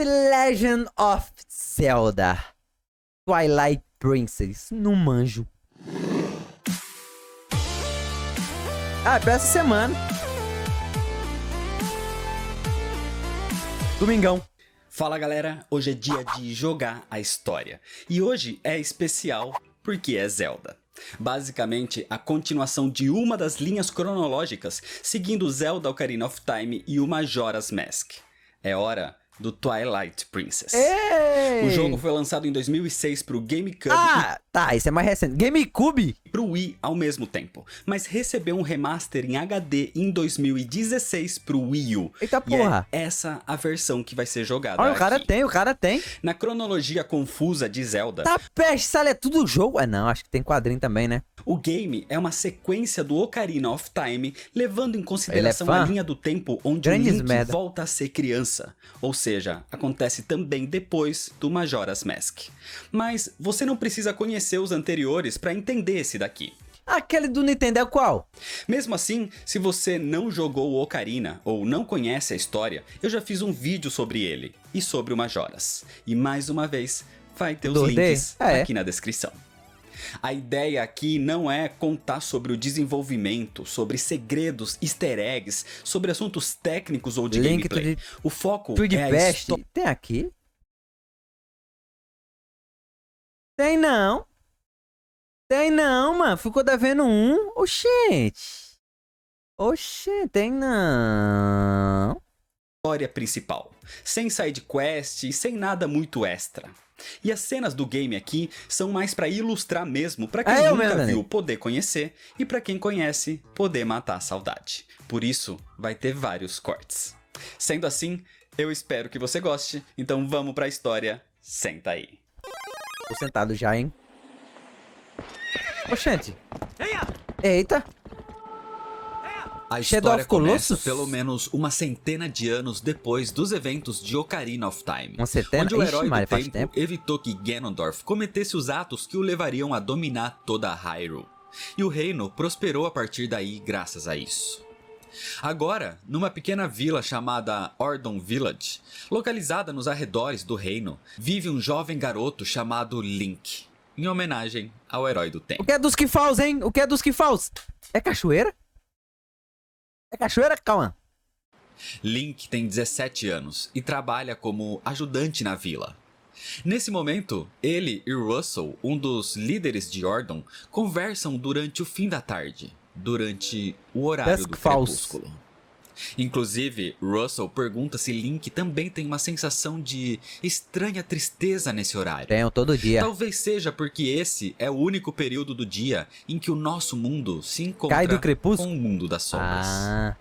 The Legend of Zelda Twilight Princess. Não manjo. Pra essa semana. Domingão. Fala galera, hoje é dia de jogar a história. E hoje é especial porque é Zelda. Basicamente, a continuação de uma das linhas cronológicas seguindo Zelda Ocarina of Time e o Majora's Mask. É hora do Twilight Princess. Ei! O jogo foi lançado em 2006 pro GameCube Tá, isso é mais recente. GameCube? e pro Wii ao mesmo tempo, mas recebeu um remaster em HD em 2016 pro Wii U. Eita E porra. é essa a versão que vai ser jogada Olha, aqui. o cara tem. Na cronologia confusa de Zelda, Tá peste, sale, é tudo jogo? Não, acho que tem quadrinho também, né? o game é uma sequência do Ocarina of Time, levando em consideração Ele é a fã? linha do tempo onde Grandes o Link merda. volta a ser criança. Ou seja, acontece também depois do Majora's Mask. Mas você não precisa conhecer os anteriores para entender esse daqui. Aquele do Nintendo é qual? Mesmo assim, se você não jogou o Ocarina ou não conhece a história, eu já fiz um vídeo sobre ele e sobre o Majora's. E mais uma vez, vai ter os 2D? links É. aqui na descrição. A ideia aqui não é contar sobre o desenvolvimento, sobre segredos, easter eggs, sobre assuntos técnicos ou de Link gameplay. O foco Tudo de é a peste. história. Tem aqui? Tem não. Tem não, mano. Ficou devendo um. Oxente. Tem não. Principal, sem side quest e sem nada muito extra. E as cenas do game aqui são mais pra ilustrar mesmo, pra quem eu nunca mesmo, viu Dani. poder conhecer e pra quem conhece poder matar a saudade. Por isso vai ter vários cortes. Sendo assim, eu espero que você goste, então vamos pra história, senta aí. Tô sentado já, hein? Oxente. Eita. A Shadow história of começa Colossus? pelo menos uma centena de anos depois dos eventos de Ocarina of Time, Uma centena? onde o Ixi, herói do Maria, faz tempo tempo. evitou que Ganondorf cometesse os atos que o levariam a dominar toda a Hyrule. E o reino prosperou a partir daí graças a isso. Agora, numa pequena vila chamada Ordon Village, localizada nos arredores do reino, vive um jovem garoto chamado Link, em homenagem ao herói do tempo. O que é dos que falls, hein? O que é dos que falls? É cachoeira? É cachoeira, calma. Link tem 17 anos e trabalha como ajudante na vila. Nesse momento, ele e Russell, um dos líderes de Ordon, conversam durante o fim da tarde, durante o horário Dusk do Falls. crepúsculo. Inclusive, Russell pergunta se Link também tem uma sensação de estranha tristeza nesse horário. Tenho todo dia. Talvez seja porque esse é o único período do dia em que o nosso mundo se encontra Cai do crepúsculo? com o mundo das sombras. Ah.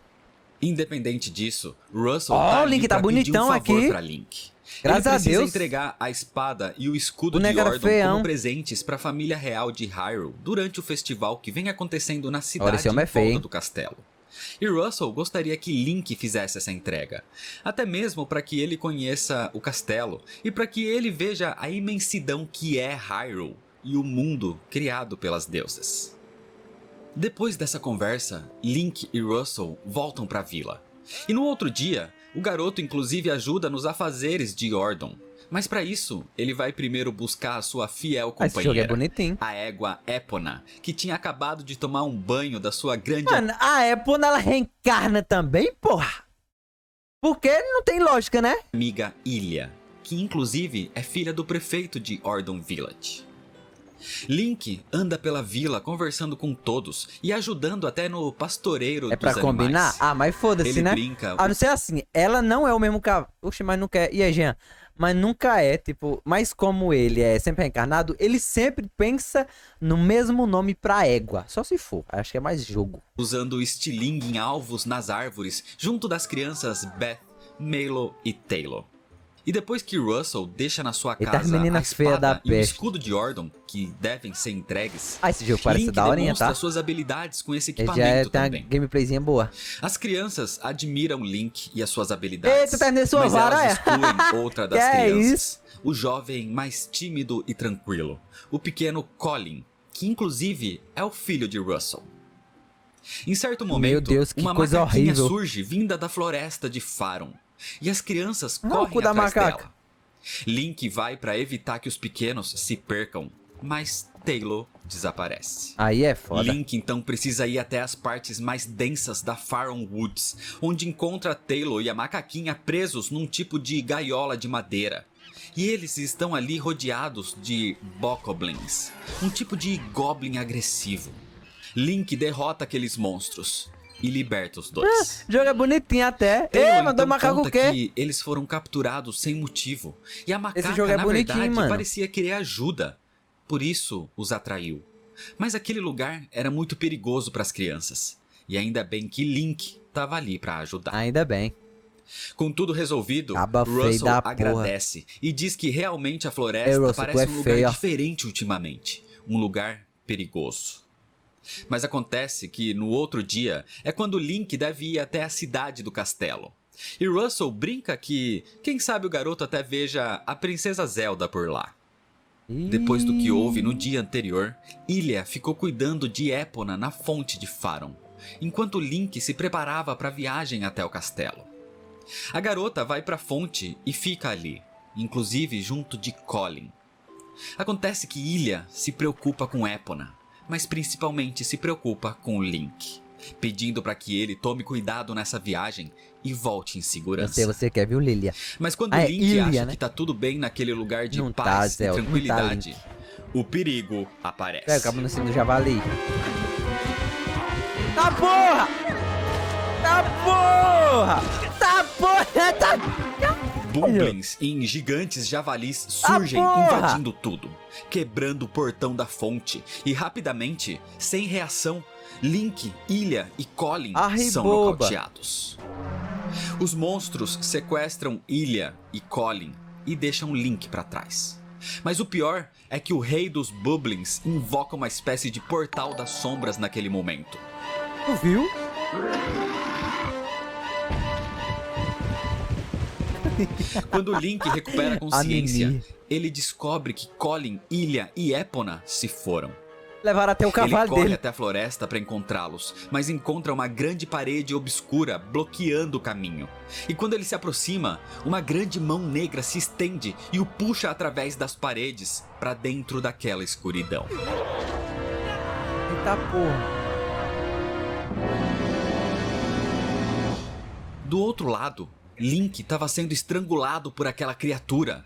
Independente disso, Russell Ó, tá o ali Link tá pra pedir bonitão um favor aqui. pra Link. Graças Ele a precisa Deus. entregar a espada e o escudo O de nego era Ordon feião. como presentes pra família real de Hyrule durante o festival que vem acontecendo na cidade esse homem em é feio, volta hein? do castelo. E Russell gostaria que Link fizesse essa entrega, até mesmo para que ele conheça o castelo e para que ele veja a imensidão que é Hyrule e o mundo criado pelas deusas. Depois dessa conversa, Link e Russell voltam para a vila. E no outro dia, o garoto inclusive ajuda nos afazeres de Ordon. Mas para isso, ele vai primeiro buscar a sua fiel Esse jogo é companheira, bonitinho. a égua Epona, que tinha acabado de tomar um banho da sua grande Mano, a Apple ela reencarna também, porra. Porque não tem lógica, né? amiga Ilha, que inclusive é filha do prefeito de Ordon Village. Link anda pela vila conversando com todos e ajudando até no pastoreiro É dos pra combinar? animais. Mas foda-se, Ele né? brinca. A não ser assim, ela não é o mesmo cara. Oxe, mas nunca é. E aí, Jean? Mas nunca é, tipo. Mas como ele é sempre reencarnado, ele sempre pensa no mesmo nome pra égua. Só se for. Acho que é mais jogo. Usando o estilingue em alvos nas árvores, junto das crianças Beth, Milo e Taylor. E depois que Russell deixa na sua Eita, casa as meninas a espada feias da e o peste. escudo de Ordon, que devem ser entregues, Esse jogo parece Link daorinha, demonstra tá? suas habilidades com esse Ele já equipamento tem uma também. gameplayzinha boa. As crianças admiram Link e as suas habilidades, Eita, tá nesse sua mas vara, elas é? excluem outra das Que é crianças. O jovem mais tímido e tranquilo, o pequeno Colin, que inclusive é o filho de Russell. Em certo momento, Deus, que uma coisa macaquinha horrível. surge vinda da floresta de Faron. e as crianças Não, correm cu da atrás macaca. dela. Link vai para evitar que os pequenos se percam, mas Taylor desaparece. Aí é foda. Link então precisa ir até as partes mais densas da Faron Woods, onde encontra Taylor e a macaquinha presos num tipo de gaiola de madeira. E eles estão ali rodeados de bokoblins, um tipo de goblin agressivo. Link derrota aqueles monstros e liberta os dois. O jogo é bonitinho até. Taylor Mandou então macaco o conta quê? que eles foram capturados sem motivo. E a macaca, jogo é na bonitinho, verdade, mano. parecia querer ajuda. Por isso os atraiu. Mas aquele lugar era muito perigoso para as crianças. E ainda bem que Link estava ali para ajudar. Ainda bem. Com tudo resolvido, Caba feio Russell da porra. agradece e diz que realmente a floresta Russell, parece tu é um lugar feio, ó. diferente ultimamente. Um lugar perigoso. Mas acontece que no outro dia é quando Link deve ir até a cidade do castelo. E Russell brinca que, quem sabe o garoto até veja a princesa Zelda por lá. Depois do que houve no dia anterior, Ilia ficou cuidando de Epona na fonte de Faron, enquanto Link se preparava para a viagem até o castelo. A garota vai para a fonte e fica ali, inclusive junto de Colin. Acontece que Ilia se preocupa com Epona, mas principalmente se preocupa com Link, pedindo para que ele tome cuidado nessa viagem e volte em Eu segurança. sei, você quer, viu, Lilia? Mas quando Ah, é Link Ilia, acha né? que tá tudo bem naquele lugar de Não tá, paz Zé, e não tá, tranquilidade, Link. o perigo aparece. Pega o cabo no cimo do javali. Tá porra! Tá porra! Tá porra! Tá... Bumblings em gigantes javalis surgem porra! invadindo tudo, quebrando o portão da fonte e rapidamente, sem reação, Link, Ilia e Colin são boba. nocauteados. Os monstros sequestram Ilia e Colin e deixam Link pra trás. Mas o pior é que o rei dos Bumblings invoca uma espécie de portal das sombras naquele momento. Tu viu? Quando Link recupera a consciência, Mimi. ele descobre que Colin, Ilia e Epona se foram. Levaram até o Ele cavalo corre dele. até a floresta para encontrá-los, mas encontra uma grande parede obscura bloqueando o caminho. E quando ele se aproxima, uma grande mão negra se estende e o puxa através das paredes para dentro daquela escuridão. Eita porra. Do outro lado, Link estava sendo estrangulado por aquela criatura.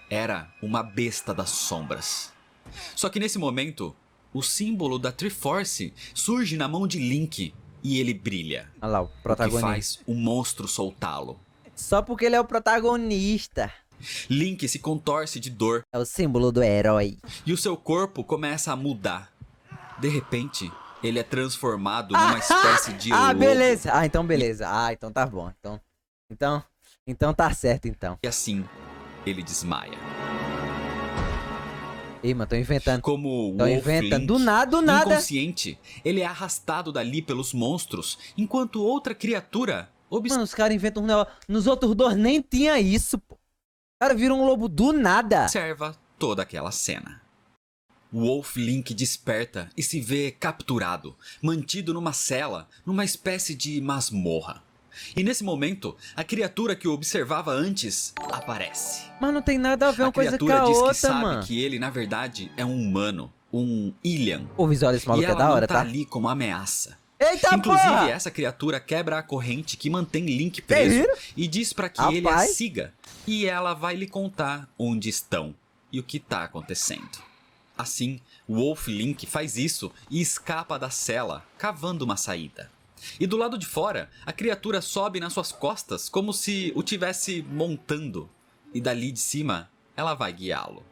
Era uma besta das sombras. Só que nesse momento, o símbolo da Triforce surge na mão de Link e ele brilha. Olha lá, o O que protagonista. faz o monstro soltá-lo. Só porque ele é o protagonista. Link se contorce de dor É o símbolo do herói. e o seu corpo começa a mudar. De repente, ele é transformado numa espécie de Ah, lobo. beleza. Ah, então beleza. Ah, então tá bom. Então tá certo, então. E assim, ele desmaia. Ih, mano, tô inventando. Como Tô Wolf inventando. Link, Do nada. inconsciente, ele é arrastado dali pelos monstros, enquanto outra criatura Mano, os caras inventam um negócio. Nos outros dois nem tinha isso, pô. O cara vira um lobo do nada. observa toda aquela cena. Wolf Link desperta e se vê capturado, mantido numa cela, numa espécie de masmorra. E nesse momento, a criatura que o observava antes aparece. Mas não tem nada a ver uma A coisa com criatura a diz que outra, sabe mano. que ele, na verdade, é um humano, um Ilian. O visual desse E maluco é ela da hora, não tá tá? ali como ameaça. Eita Inclusive, porra! essa criatura quebra a corrente que mantém Link preso viram? e diz pra que ele a Rapaz. siga. E ela vai lhe contar onde estão e o que tá acontecendo. Assim, Wolf Link faz isso e escapa da cela, cavando uma saída. E do lado de fora, a criatura sobe nas suas costas como se o tivesse montando. E dali de cima, ela vai guiá-lo.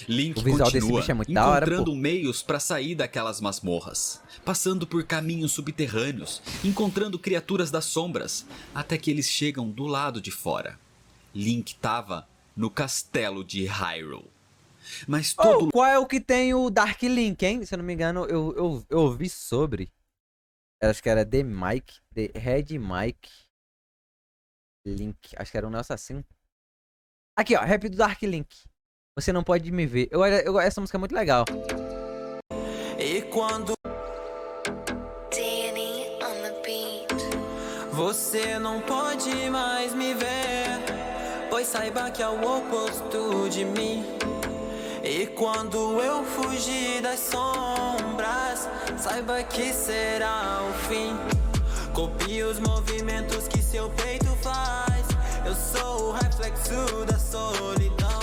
Link O visual desse continua bicho é muito da hora, encontrando meios para sair daquelas masmorras, passando por caminhos subterrâneos, encontrando criaturas das sombras, até que eles chegam do lado de fora. Link tava no castelo de Hyrule. Mas todo Qual é o que tem o Dark Link, hein? Se eu não me engano, eu ouvi sobre. Acho que era The Red Mike Link. Acho que era um negócio assim. Aqui, ó, rap do Dark Link. Você não pode me ver. Essa música é muito legal. E quando Você não pode mais me ver, pois saiba que é o oposto de mim. E quando eu fugir das sombras, saiba que será o fim. Copie os movimentos que seu peito faz. Eu sou o reflexo da solidão.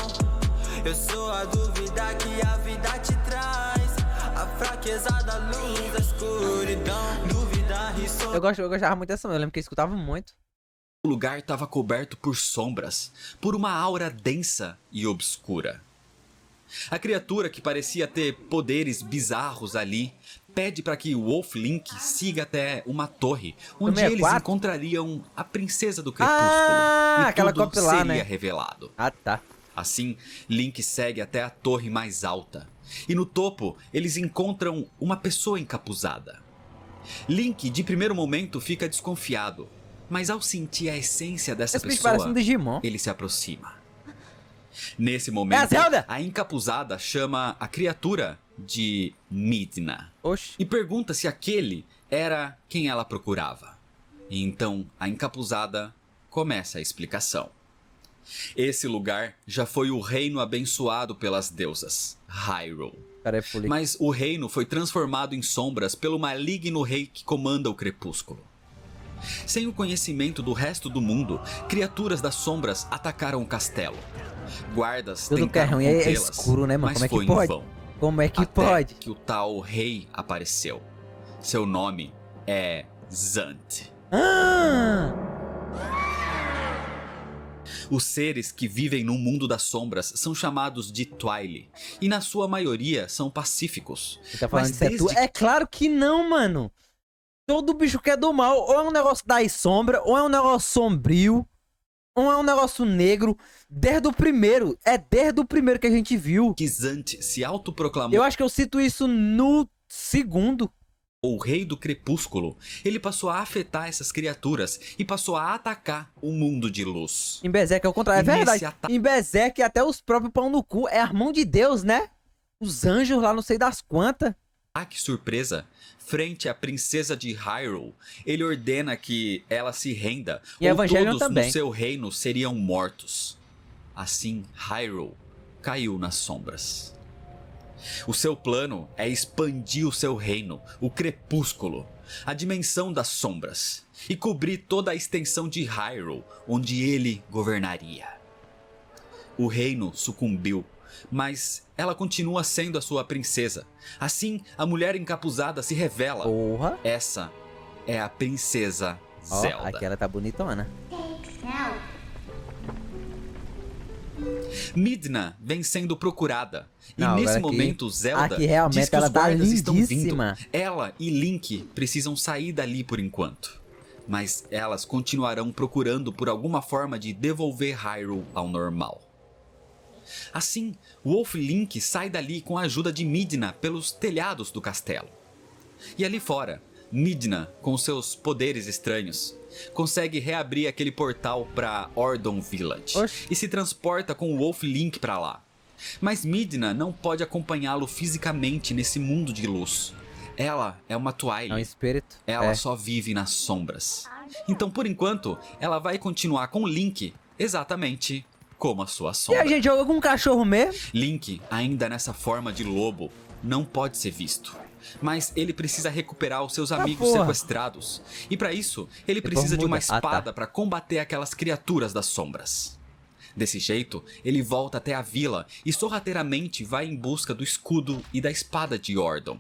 Eu sou a dúvida que a vida te traz, a fraqueza da luz da escuridão. Dúvida e solidão. Eu gostava muito dessa música, eu lembro que eu escutava muito. O lugar estava coberto por sombras, por uma aura densa e obscura. A criatura, que parecia ter poderes bizarros ali, pede para que o Wolf Link siga até uma torre, onde eles 64? encontrariam a princesa do crepúsculo. Ah, e aquela tudo cópia lá, seria né? revelado. Ah, tá. Assim, Link segue até a torre mais alta. E no topo, eles encontram uma pessoa encapuzada. Link, de primeiro momento, fica desconfiado. Mas ao sentir a essência dessa Esse bicho parece pessoa, um Digimon. ele se aproxima. Nesse É a momento, Zelda! a encapuzada chama a criatura de Midna Oxi. e pergunta se aquele era quem ela procurava. E então a encapuzada começa a explicação. Esse lugar já foi o reino abençoado pelas deusas, Hyrule. Cara, é fuli. Mas o reino foi transformado em sombras pelo maligno rei que comanda o crepúsculo. Sem o conhecimento do resto do mundo, criaturas das sombras atacaram o castelo. Guardas Tudo que é tentaram ruim é contê-las, escuro, né, mano? mas Como é que foi em pode? vão. Como é que Até pode? que o tal rei apareceu. Seu nome é Zant. Ah! Os seres que vivem no mundo das sombras são chamados de Twili, e na sua maioria são pacíficos. Você tá falando Mas isso é tu? desde É claro que não, mano. Todo bicho que é do mal, ou é um negócio das sombras, ou é um negócio sombrio, ou é um negócio negro. Desde o primeiro. É desde o primeiro que a gente viu. que Zant se autoproclamou Eu acho que eu cito isso no segundo. o rei do crepúsculo, ele passou a afetar essas criaturas e passou a atacar o mundo de luz. Em Berserk é o contrário. É E nesse verdade. ataque- Em Berserk, até os próprios pão no cu é a mão de Deus, né? Os anjos lá, não sei das quantas. Ah, que surpresa! Frente à princesa de Hyrule, ele ordena que ela se renda, E ou Evangelion todos também. no seu reino seriam mortos. Assim, Hyrule caiu nas sombras. O seu plano é expandir o seu reino, o crepúsculo, a dimensão das sombras, e cobrir toda a extensão de Hyrule, onde ele governaria. O reino sucumbiu, mas ela continua sendo a sua princesa. Assim, a mulher encapuzada se revela. Porra. Essa é a princesa Ó, Zelda. aqui ela tá bonitona. Midna vem sendo procurada. E Não, nesse agora aqui- momento, Zelda aqui realmente diz que ela os tá guardas estão vindo. lindíssima. Ela e Link precisam sair dali por enquanto. Mas elas continuarão procurando por alguma forma de devolver Hyrule ao normal. Assim, Wolf Link sai dali com a ajuda de Midna pelos telhados do castelo. E ali fora, Midna, com seus poderes estranhos, consegue reabrir aquele portal para Ordon Village. Oxi. E se transporta com o Wolf Link para lá. Mas Midna não pode acompanhá-lo fisicamente nesse mundo de luz. Ela é uma Twilight. É um espírito. Ela É. só vive nas sombras. Então, por enquanto, ela vai continuar com Link exatamente como a sua E sombra. a gente joga com um cachorro mesmo? Link, ainda nessa forma de lobo, não pode ser visto. Mas ele precisa recuperar os seus amigos porra. sequestrados. E para isso, ele Depois precisa de uma muda. Ah, tá. espada para combater aquelas criaturas das sombras. Desse jeito, ele volta até a vila e sorrateiramente vai em busca do escudo e da espada de Ordon.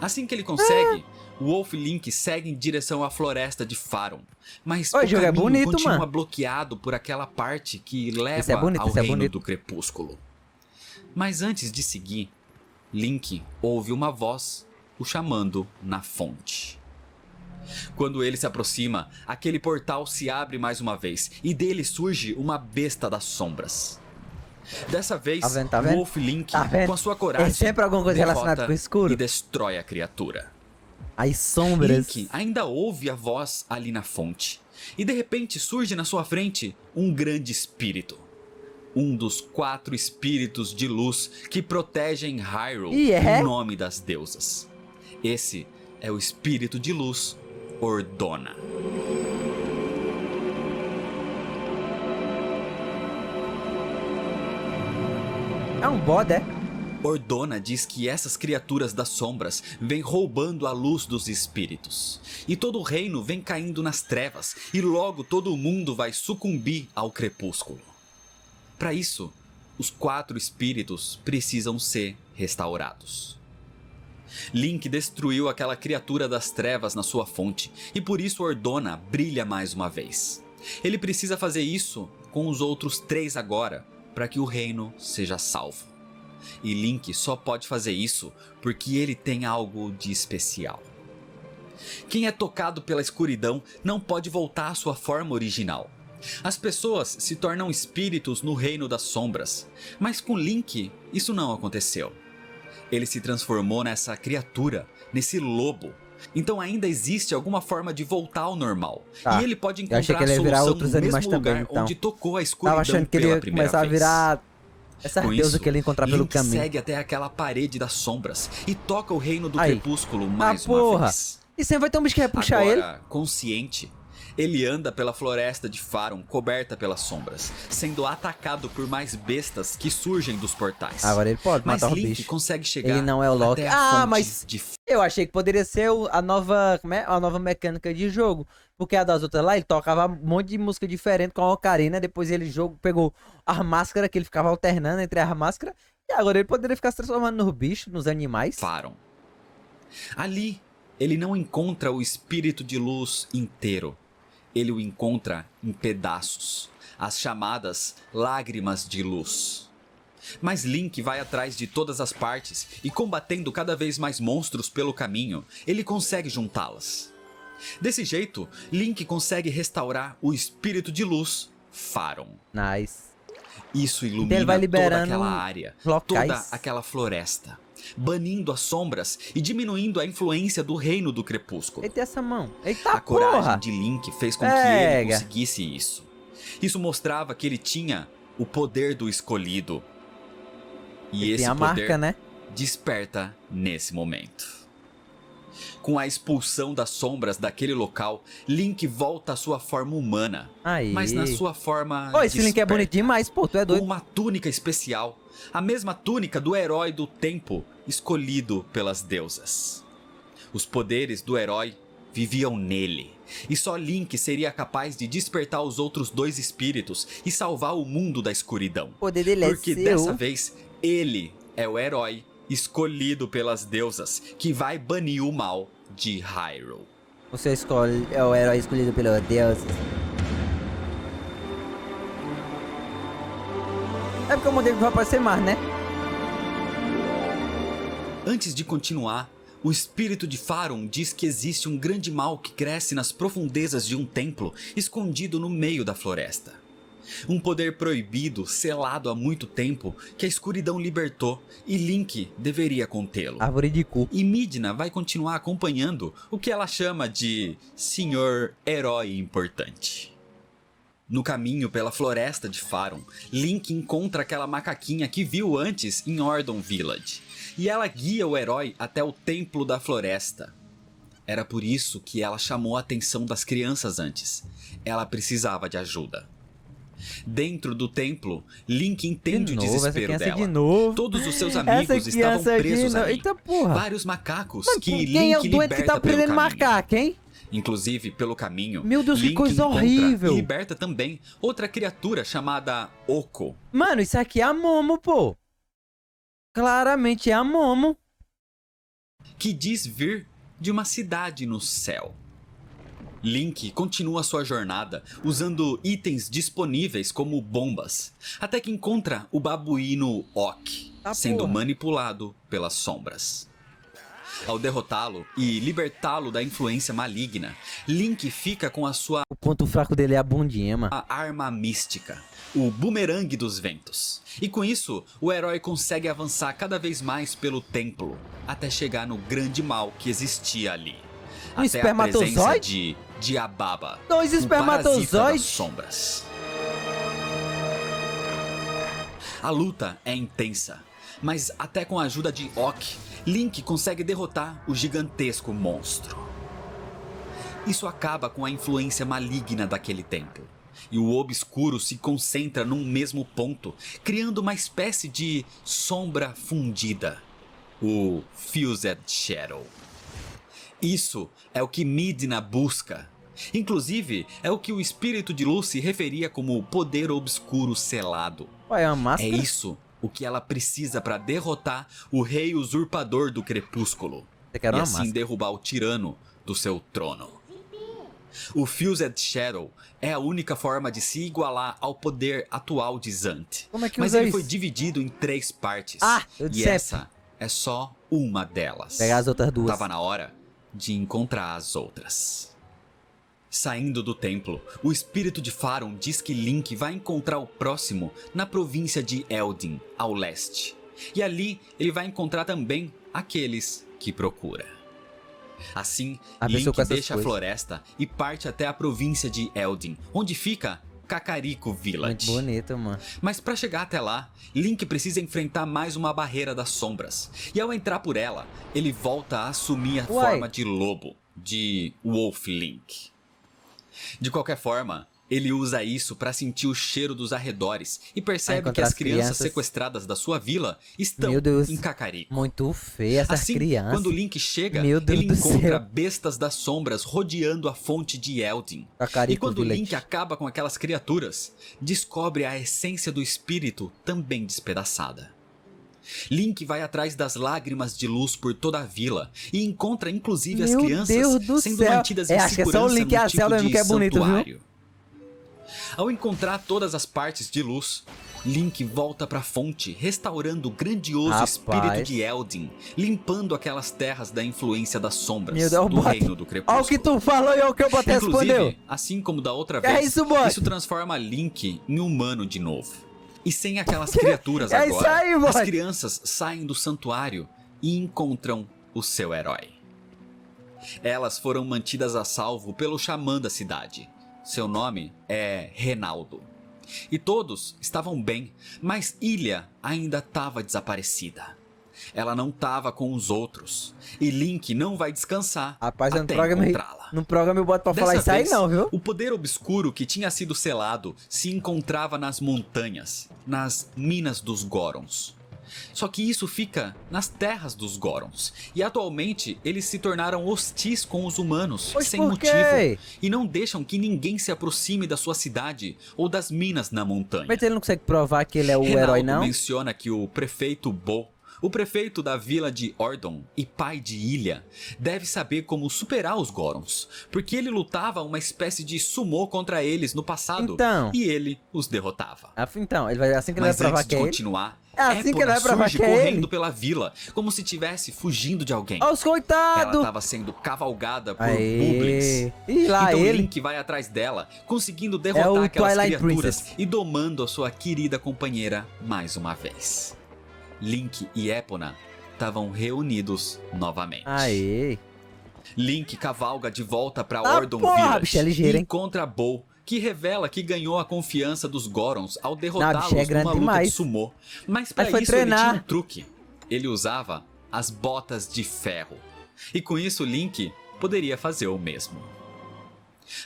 Assim que ele consegue, o Wolf Link segue em direção à floresta de Faron. Mas Ô, o o jogo é caminho bonito, continua mano. bloqueado por aquela parte que Isso é leva bonito, ao isso é reino bonito. do crepúsculo. Mas antes de seguir, Link ouve uma voz o chamando na fonte. Quando ele se aproxima, aquele portal se abre mais uma vez e dele surge uma besta das sombras. Dessa vez, Tá vendo, tá vendo? Wolf Link, Tá vendo? com a sua coragem, É sempre alguma coisa derrota relacionada com o escuro. e destrói a criatura. As sombras. Link ainda ouve a voz ali na fonte. E de repente surge na sua frente um grande espírito. Um dos 4 espíritos de luz que protegem Hyrule E é? em nome das deusas. Esse é o espírito de luz Ordona. É um bode, é? Ordona diz que essas criaturas das sombras vêm roubando a luz dos espíritos. E todo o reino vem caindo nas trevas, e logo todo o mundo vai sucumbir ao crepúsculo. Para isso, os 4 espíritos precisam ser restaurados. Link destruiu aquela criatura das trevas na sua fonte, e por isso Ordona brilha mais uma vez. Ele precisa fazer isso com os outros 3 agora, para que o reino seja salvo. E Link só pode fazer isso porque ele tem algo de especial. Quem é tocado pela escuridão não pode voltar à sua forma original. As pessoas se tornam espíritos no reino das sombras, mas com Link isso não aconteceu. Ele se transformou nessa criatura, nesse lobo. Então ainda existe alguma forma de voltar ao normal. E ele pode encontrar a solução no mesmo lugar onde tocou a escuridão pela primeira vez. Tava achando que ele ia começar a virar essa deusa que ele encontrar pelo caminho. Link segue até aquela parede das sombras e toca o reino do crepúsculo mais uma vez. E sempre vai ter um bicho que vai puxar ele. Agora, consciente, ele anda pela floresta de Farum coberta pelas sombras, sendo atacado por mais bestas que surgem dos portais. Agora ele pode matar o bicho. Mas Link consegue chegar. Ele não é o Loki. Até a mas eu achei que poderia ser a nova, a nova mecânica de jogo. Porque a das outras lá, ele tocava um monte de música diferente com a ocarina. Depois ele pegou a máscara que ele ficava alternando entre as máscaras. E agora ele poderia ficar se transformando nos bichos, nos animais. Farum. Ali, ele não encontra o espírito de luz inteiro. Ele o encontra em pedaços, as chamadas lágrimas de luz. Mas Link vai atrás de todas as partes e, combatendo cada vez mais monstros pelo caminho, ele consegue juntá-las. Desse jeito, Link consegue restaurar o espírito de luz, Farum. Nice. Isso ilumina toda aquela área, locais. Toda aquela floresta, banindo as sombras e diminuindo a influência do reino do crepúsculo. Eita, essa mão. Eita, a coragem de Link fez com que ele conseguisse isso. Isso mostrava que ele tinha o poder do escolhido. E esse poder marca, né? desperta nesse momento. Com a expulsão das sombras daquele local, Link volta à sua forma humana. Aí. Mas na sua forma esse Link é bonito demais, pô, tu é doido. Com uma túnica especial. A mesma túnica do herói do tempo, escolhido pelas deusas. Os poderes do herói viviam nele. E só Link seria capaz de despertar os outros 2 espíritos e salvar o mundo da escuridão. O poder dele Porque dessa vez, ele é o herói escolhido pelas deusas que vai banir o mal de Hyrule. Você é o herói escolhido pelas deusas. É porque o modelo vai aparecer mais, né? Antes de continuar, o espírito de Farum diz que existe um grande mal que cresce nas profundezas de um templo escondido no meio da floresta. Um poder proibido, selado há muito tempo, que a escuridão libertou e Link deveria contê-lo. Árvore de cu. E Midna vai continuar acompanhando o que ela chama de Senhor Herói Importante. No caminho pela floresta de Farum, Link encontra aquela macaquinha que viu antes em Ordon Village. E ela guia o herói até o templo da floresta. Era por isso que ela chamou a atenção das crianças antes. Ela precisava de ajuda. Dentro do templo, Link entende o desespero dela. Todos os seus amigos estavam presos ali. Eita, porra. Vários macacos que quem Link é o doente que tá prendendo macaco, hein? Inclusive, pelo caminho, meu Deus, Link que coisa horrível. E liberta também outra criatura chamada Oko. Mano, isso aqui é a Momo, pô. Claramente é a Momo. Que diz vir de uma cidade no céu. Link continua sua jornada usando itens disponíveis como bombas, até que encontra o babuíno Ok, sendo manipulado pelas sombras. Ao derrotá-lo e libertá-lo da influência maligna, Link fica com a sua... O ponto fraco dele é a bundinha, mano. A arma mística, o bumerangue dos ventos. E com isso, o herói consegue avançar cada vez mais pelo templo, até chegar no grande mal que existia ali. Um até a presença de Diababa, 2 espermatozoides das sombras. A luta é intensa, mas até com a ajuda de Ok, Link consegue derrotar o gigantesco monstro. Isso acaba com a influência maligna daquele templo. e o obscuro se concentra num mesmo ponto, criando uma espécie de sombra fundida, o Fused Shadow. Isso é o que Midna busca. Inclusive, é o que o espírito de Luz se referia como poder obscuro selado. Ué, é uma máscara? É isso o que ela precisa para derrotar o rei usurpador do crepúsculo. Você quer E uma assim máscara? derrubar o tirano do seu trono. O Fused Shadow é a única forma de se igualar ao poder atual de Zant. Como é que Mas usa ele isso? foi dividido em 3 partes. Ah, eu disse e essa é só uma delas. Pegar as outras duas. Tava na hora de encontrar as outras. Saindo do templo, o espírito de Faron diz que Link vai encontrar o próximo na província de Eldin, ao leste. E ali ele vai encontrar também aqueles que procura. Assim, Abençoa Link com essas deixa a coisas. floresta e parte até a província de Eldin, onde fica Kakariko Village. Muito bonito, mano. Mas para chegar até lá, Link precisa enfrentar mais uma barreira das sombras. E ao entrar por ela, ele volta a assumir a Uai. forma de lobo, de Wolf Link. De qualquer forma, ele usa isso para sentir o cheiro dos arredores e percebe que encontrar as as crianças crianças. sequestradas da sua vila estão Meu Deus. em Kakariko. Muito feia essas Assim, crianças. quando Link chega, Meu Deus ele do encontra céu. bestas das sombras rodeando a fonte de Eldin. Kakariko E quando Village. Link acaba com aquelas criaturas, descobre a essência do espírito também despedaçada. Link vai atrás das lágrimas de luz por toda a vila e encontra inclusive as Meu crianças Deus do sendo céu. mantidas em Acho que é só o segurança Link e a no tipo Zelda mesmo de que é bonito, viu? santuário. Ao encontrar todas as partes de luz, Link volta pra fonte, restaurando o grandioso Rapaz. espírito de Eldin, limpando aquelas terras da influência das sombras Meu Deus, do bot. reino do crepúsculo. Olha o que tu falou e olha o que o bot respondeu. Inclusive, assim como da outra É vez, isso, bot. isso transforma Link em humano de novo. E sem aquelas criaturas É agora, isso aí, bot. as crianças saem do santuário e encontram o seu herói. Elas foram mantidas a salvo pelo xamã da cidade. Seu nome é Renaldo. E todos estavam bem, mas Ilha ainda estava desaparecida. Ela não estava com os outros. E Link não vai descansar Rapaz, eu não até programei, encontrá-la. não programei o bot pra falar Dessa isso aí vez, não, viu? o poder obscuro que tinha sido selado se encontrava nas montanhas, nas minas dos Gorons. Só que isso fica nas terras dos Gorons. E atualmente eles se tornaram hostis com os humanos, Pois sem por motivo. quê? E não deixam que ninguém se aproxime da sua cidade ou das minas na montanha. Mas ele não consegue provar que ele é o Renaldo herói, não? menciona que o prefeito Bo, o prefeito da vila de Ordon e pai de Ilha, deve saber como superar os Gorons, porque ele lutava uma espécie de sumô contra eles no passado Então. e ele os derrotava. Então, ele vai, assim que ele Mas vai provar antes que de é ele. continuar, É assim que ele Epona vai provar surge que é correndo ele. pela vila, como se estivesse fugindo de alguém. Olha os Ela coitados! estava sendo cavalgada por Aê! Bublins. E lá Então ele. Link vai atrás dela, conseguindo É derrotar o aquelas Twilight criaturas Princess. e domando a sua querida companheira mais uma vez. Link e Epona estavam reunidos novamente. Aê! Link cavalga de volta pra Ah, Ordon porra, Village bicho, é ligeiro, e hein? encontra Bo, que revela que ganhou a confiança dos Gorons ao Não, derrotá-los bicho, é grande numa luta demais. de sumô. Mas pra Mas foi isso ele treinar. tinha um truque. Ele usava as botas de ferro. E com isso Link poderia fazer o mesmo.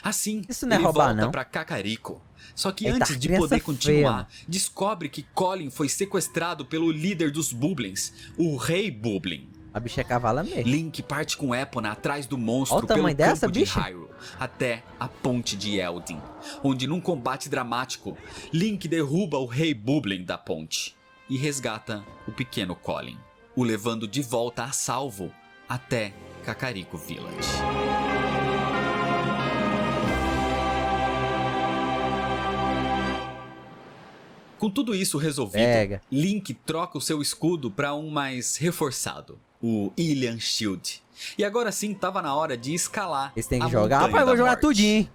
Assim, Isso não é ele roubar, volta não? pra Kakariko. Só que Eita, antes de criança poder feia, continuar, mano. descobre que Colin foi sequestrado pelo líder dos Bublins, o Rei Bublin. A bicha é cavala mesmo. Link parte com Epona atrás do monstro Olha o pelo tamanho campo dessa, de bicha. Hyrule até a ponte de Eldin, onde num combate dramático, Link derruba o Rei Bublin da ponte e resgata o pequeno Colin, o levando de volta a salvo até Kakariko Village. Com tudo isso resolvido, Pega. Link troca o seu escudo para um mais reforçado, o Ilian Shield. E agora sim tava na hora de escalar. Esse tem a que jogar. Montanha Rapaz, eu vou da jogar Morte. tudinho, hein?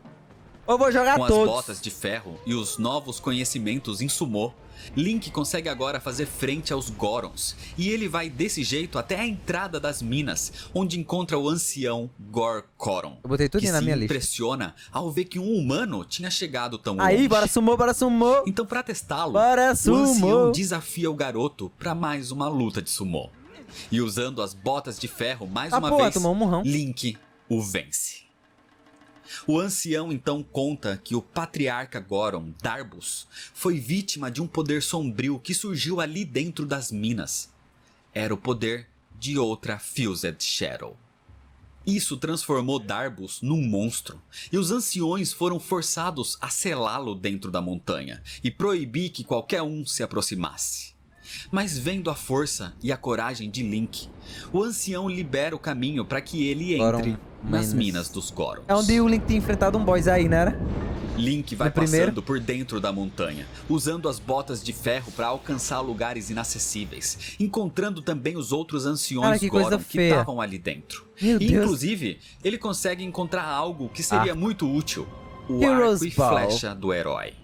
Eu vou jogar Com todos. as botas de ferro e os novos conhecimentos em sumô, Link consegue agora fazer frente aos Gorons, e ele vai desse jeito até a entrada das minas, onde encontra o ancião Gorkoron, Eu botei tudo que na se minha lista. impressiona ao ver que um humano tinha chegado tão Aí, longe. bora sumou, bora sumou. Então, pra testá-lo, Bora, o ancião sumô. desafia o garoto pra mais uma luta de sumô. E usando as botas de ferro mais Ah, uma porra, vez, tomou um murrão. Link o vence. O ancião então conta que o patriarca Goron, Darbus, foi vítima de um poder sombrio que surgiu ali dentro das minas. Era o poder de outra Fused Shadow. Isso transformou Darbus num monstro, e os anciões foram forçados a selá-lo dentro da montanha e proibir que qualquer um se aproximasse. Mas vendo a força e a coragem de Link, o ancião libera o caminho para que ele entre nas minas dos Gorons. É onde o Link tinha enfrentado um boss aí, né? Era? Link vai passando por dentro da montanha, usando as botas de ferro para alcançar lugares inacessíveis, encontrando também os outros anciões Goron que estavam ali dentro. E, inclusive, ele consegue encontrar algo que seria muito útil: o arco e flecha do herói.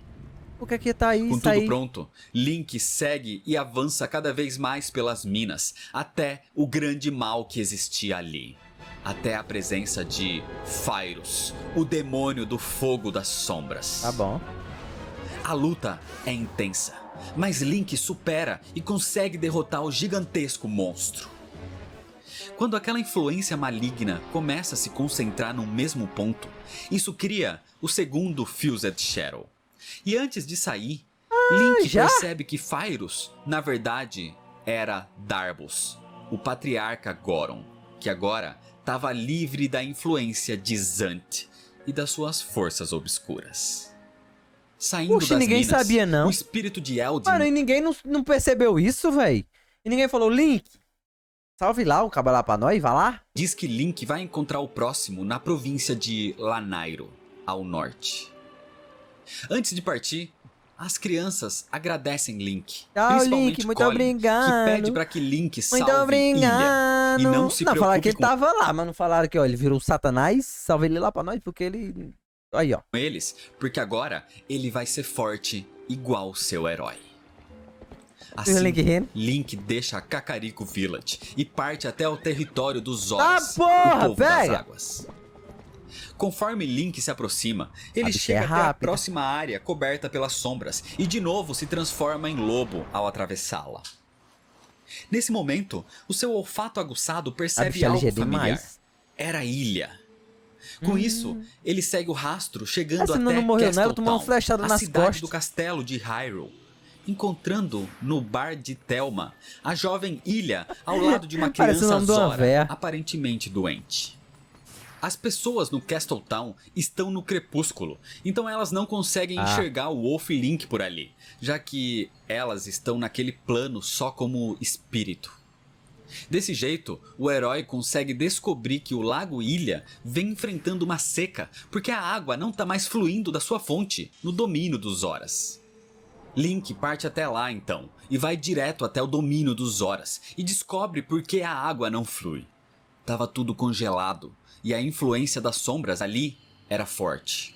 O que é que tá aí? Com tudo pronto, Link segue e avança cada vez mais pelas minas, até o grande mal que existia ali. Até a presença de Phyrus, o demônio do fogo das sombras. Tá bom. A luta é intensa, mas Link supera e consegue derrotar o gigantesco monstro. Quando aquela influência maligna começa a se concentrar num mesmo ponto, isso cria o segundo Fused Shadow. E antes de sair, Link percebe que Phyrus, na verdade, era Darbus, o patriarca Goron, que agora estava livre da influência de Zant e das suas forças obscuras. Saindo das ninguém minas, sabia, não. O espírito de Eldin... Mano, e ninguém não percebeu isso, velho? E ninguém falou, Link, salve lá o cabo lá pra nós, vai lá? Diz que Link vai encontrar o próximo na província de Lanayru, ao norte. Antes de partir, as crianças agradecem Link. Tchau, Link, muito obrigado. Que pede para que Link salve Ilha e não se preocupe falaram que ele tava lá, mas não falaram que ó, ele virou o Satanás. Salve ele lá pra nós, porque ele... Aí, ó. Eles, porque agora ele vai ser forte igual seu herói. Assim, Link deixa Kakariko Village e parte até o território dos Zoras, o povo das águas. Conforme Link se aproxima, ele chega até a próxima área coberta pelas sombras e de novo se transforma em lobo ao atravessá-la. Nesse momento, o seu olfato aguçado percebe algo familiar. Era Ilha. Com isso, ele segue o rastro, chegando até Castle Town, a cidade do castelo de Hyrule, encontrando no bar de Thelma a jovem Ilha ao lado de uma criança Zora, aparentemente doente. As pessoas no Castle Town estão no crepúsculo, então elas não conseguem enxergar o Wolf e Link por ali, já que elas estão naquele plano só como espírito. Desse jeito, o herói consegue descobrir que o Lago Ilha vem enfrentando uma seca, porque a água não está mais fluindo da sua fonte, no domínio dos Zoras. Link parte até lá então, e vai direto até o domínio dos Zoras, e descobre por que a água não flui. Tava tudo congelado, e a influência das sombras ali era forte.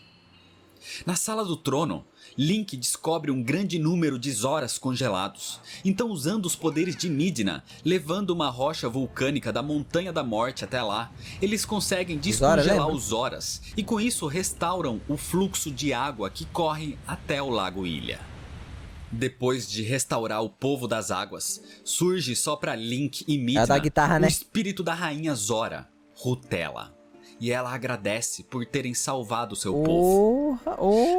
Na sala do trono, Link descobre um grande número de Zoras congelados. Então, usando os poderes de Midna, levando uma rocha vulcânica da Montanha da Morte até lá, eles conseguem descongelar os Zoras e com isso restauram o fluxo de água que corre até o Lago Ilha. Depois de restaurar o povo das águas, surge só para Link e Midna o espírito da rainha Zora, Rutella. E ela agradece por terem salvado seu povo.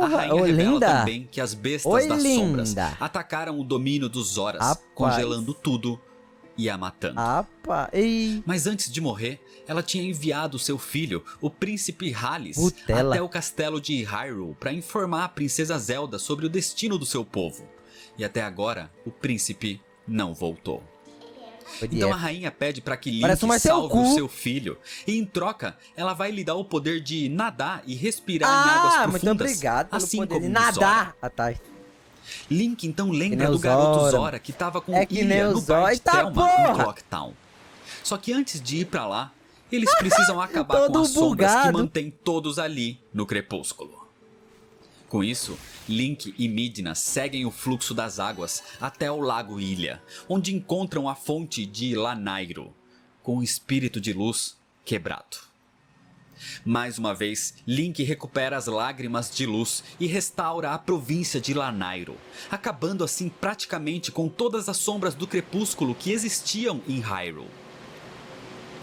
A rainha revela também que as bestas das sombras atacaram o domínio dos Zoras, congelando tudo e a matando. Mas antes de morrer, ela tinha enviado seu filho, o príncipe Halis, até o castelo de Hyrule para informar a princesa Zelda sobre o destino do seu povo. E até agora, o príncipe não voltou. Então a rainha pede para que Link salve o seu filho. E em troca, ela vai lhe dar o poder de nadar e respirar em águas profundas. Muito obrigado pelo assim poder como de nadar. Link então lembra do garoto Zora que estava com Ilha no bar de Thelma em Clock Town. Só que antes de ir para lá, eles precisam acabar com as sombras que mantêm todos ali no crepúsculo. Com isso, Link e Midna seguem o fluxo das águas até o Lago Ilha, onde encontram a fonte de Lanayru, com o espírito de luz quebrado. Mais uma vez, Link recupera as lágrimas de luz e restaura a província de Lanayru, acabando assim praticamente com todas as sombras do crepúsculo que existiam em Hyrule.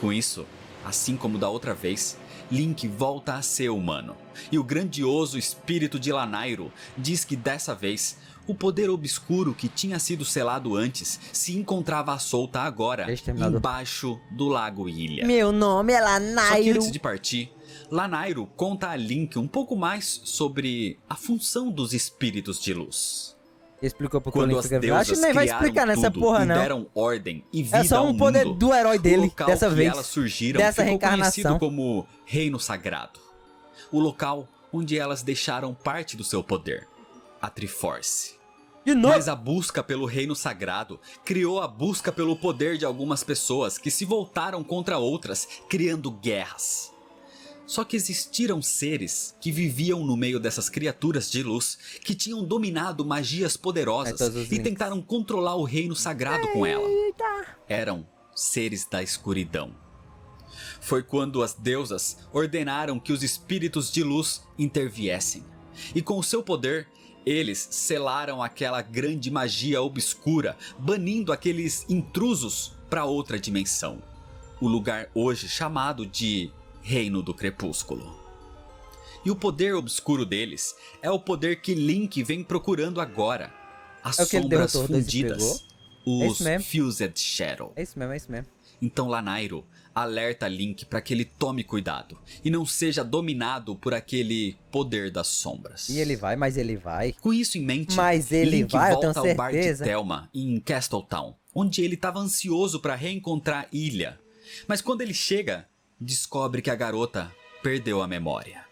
Com isso, assim como da outra vez, Link volta a ser humano. E o grandioso espírito de Lanayru diz que dessa vez, o poder obscuro que tinha sido selado antes se encontrava à solta agora, Exterminador. embaixo do Lago Hylia. Meu nome é Só que Lanayru. antes de partir, Lanayru conta a Link um pouco mais sobre a função dos espíritos de luz. Explicou pro que o Quando Link as fica vendo. Acho deusas que nem vai criaram explicar nessa tudo porra, e não. deram ordem e vida É só ao um poder mundo, do herói o dele, local dessa que vez. elas surgiram Dessa ficou reencarnação. conhecido como Reino Sagrado. O local onde elas deixaram parte do seu poder, a Triforce. De novo. Mas a busca pelo Reino Sagrado criou a busca pelo poder de algumas pessoas que se voltaram contra outras, criando guerras. Só que existiram seres que viviam no meio dessas criaturas de luz que tinham dominado magias poderosas todos os e links. tentaram controlar o reino sagrado com ela. Eram seres da escuridão. Foi quando as deusas ordenaram que os espíritos de luz interviessem. E com o seu poder, eles selaram aquela grande magia obscura, banindo aqueles intrusos para outra dimensão. O lugar hoje chamado de Reino do Crepúsculo. E o poder obscuro deles é o poder que Link vem procurando agora. As É o que ele sombras derrotou, desse fundidas. É Os isso mesmo. Fused Shadow. É isso mesmo, é isso mesmo. Então Lanayru alerta Link para que ele tome cuidado e não seja dominado por aquele poder das sombras. E ele vai, mas ele vai. Com isso em mente, Mas ele Link vai, eu volta tenho ao bar de certeza. Thelma, em Castletown, onde ele estava ansioso para reencontrar Ilha. Mas quando ele chega, descobre que a garota perdeu a memória.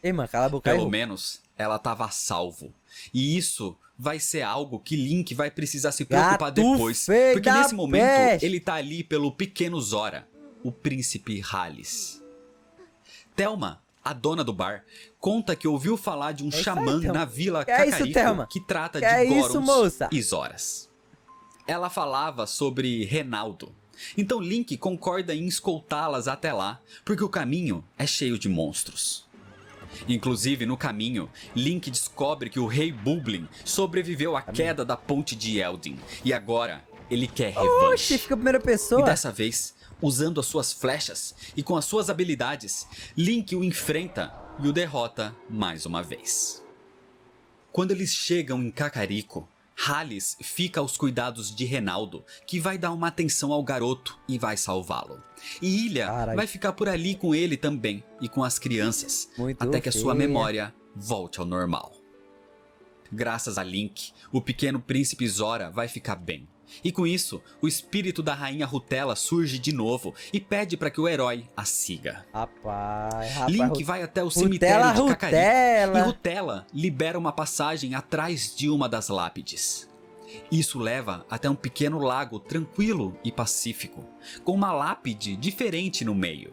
Ei, mano, cala a boca aí. Pelo menos, ela estava a salvo. E isso vai ser algo que Link vai precisar se preocupar Gato depois. feio Porque da nesse momento, peste. ele tá ali pelo pequeno Zora, o príncipe Halis. Thelma, a dona do bar, conta que ouviu falar de um isso aí, xamã Thelma. na vila Que é isso, Kakariko Thelma? que trata Que de é isso, Gorons moça? e Zoras. Ela falava sobre Renaldo. Então Link concorda em escoltá-las até lá, porque o caminho é cheio de monstros. Inclusive, no caminho, Link descobre que o rei Bublin sobreviveu à queda da ponte de Eldin. E agora, ele quer revanche. Oxi, fica a primeira E pessoa. dessa vez, usando as suas flechas e com as suas habilidades, Link o enfrenta e o derrota mais uma vez. Quando eles chegam em Kakariko, Halis fica aos cuidados de Renaldo, que vai dar uma atenção ao garoto e vai salvá-lo. E Ilha Carai. vai ficar por ali com ele também e com as crianças, Muito até que a sua feia. memória volte ao normal. Graças a Link, o pequeno príncipe Zora vai ficar bem. E com isso, o espírito da rainha Rutella surge de novo e pede para que o herói a siga. Rapaz, Link vai até o cemitério de Kakariko Rutella. e Rutella libera uma passagem atrás de uma das lápides. Isso leva até um pequeno lago tranquilo e pacífico, com uma lápide diferente no meio.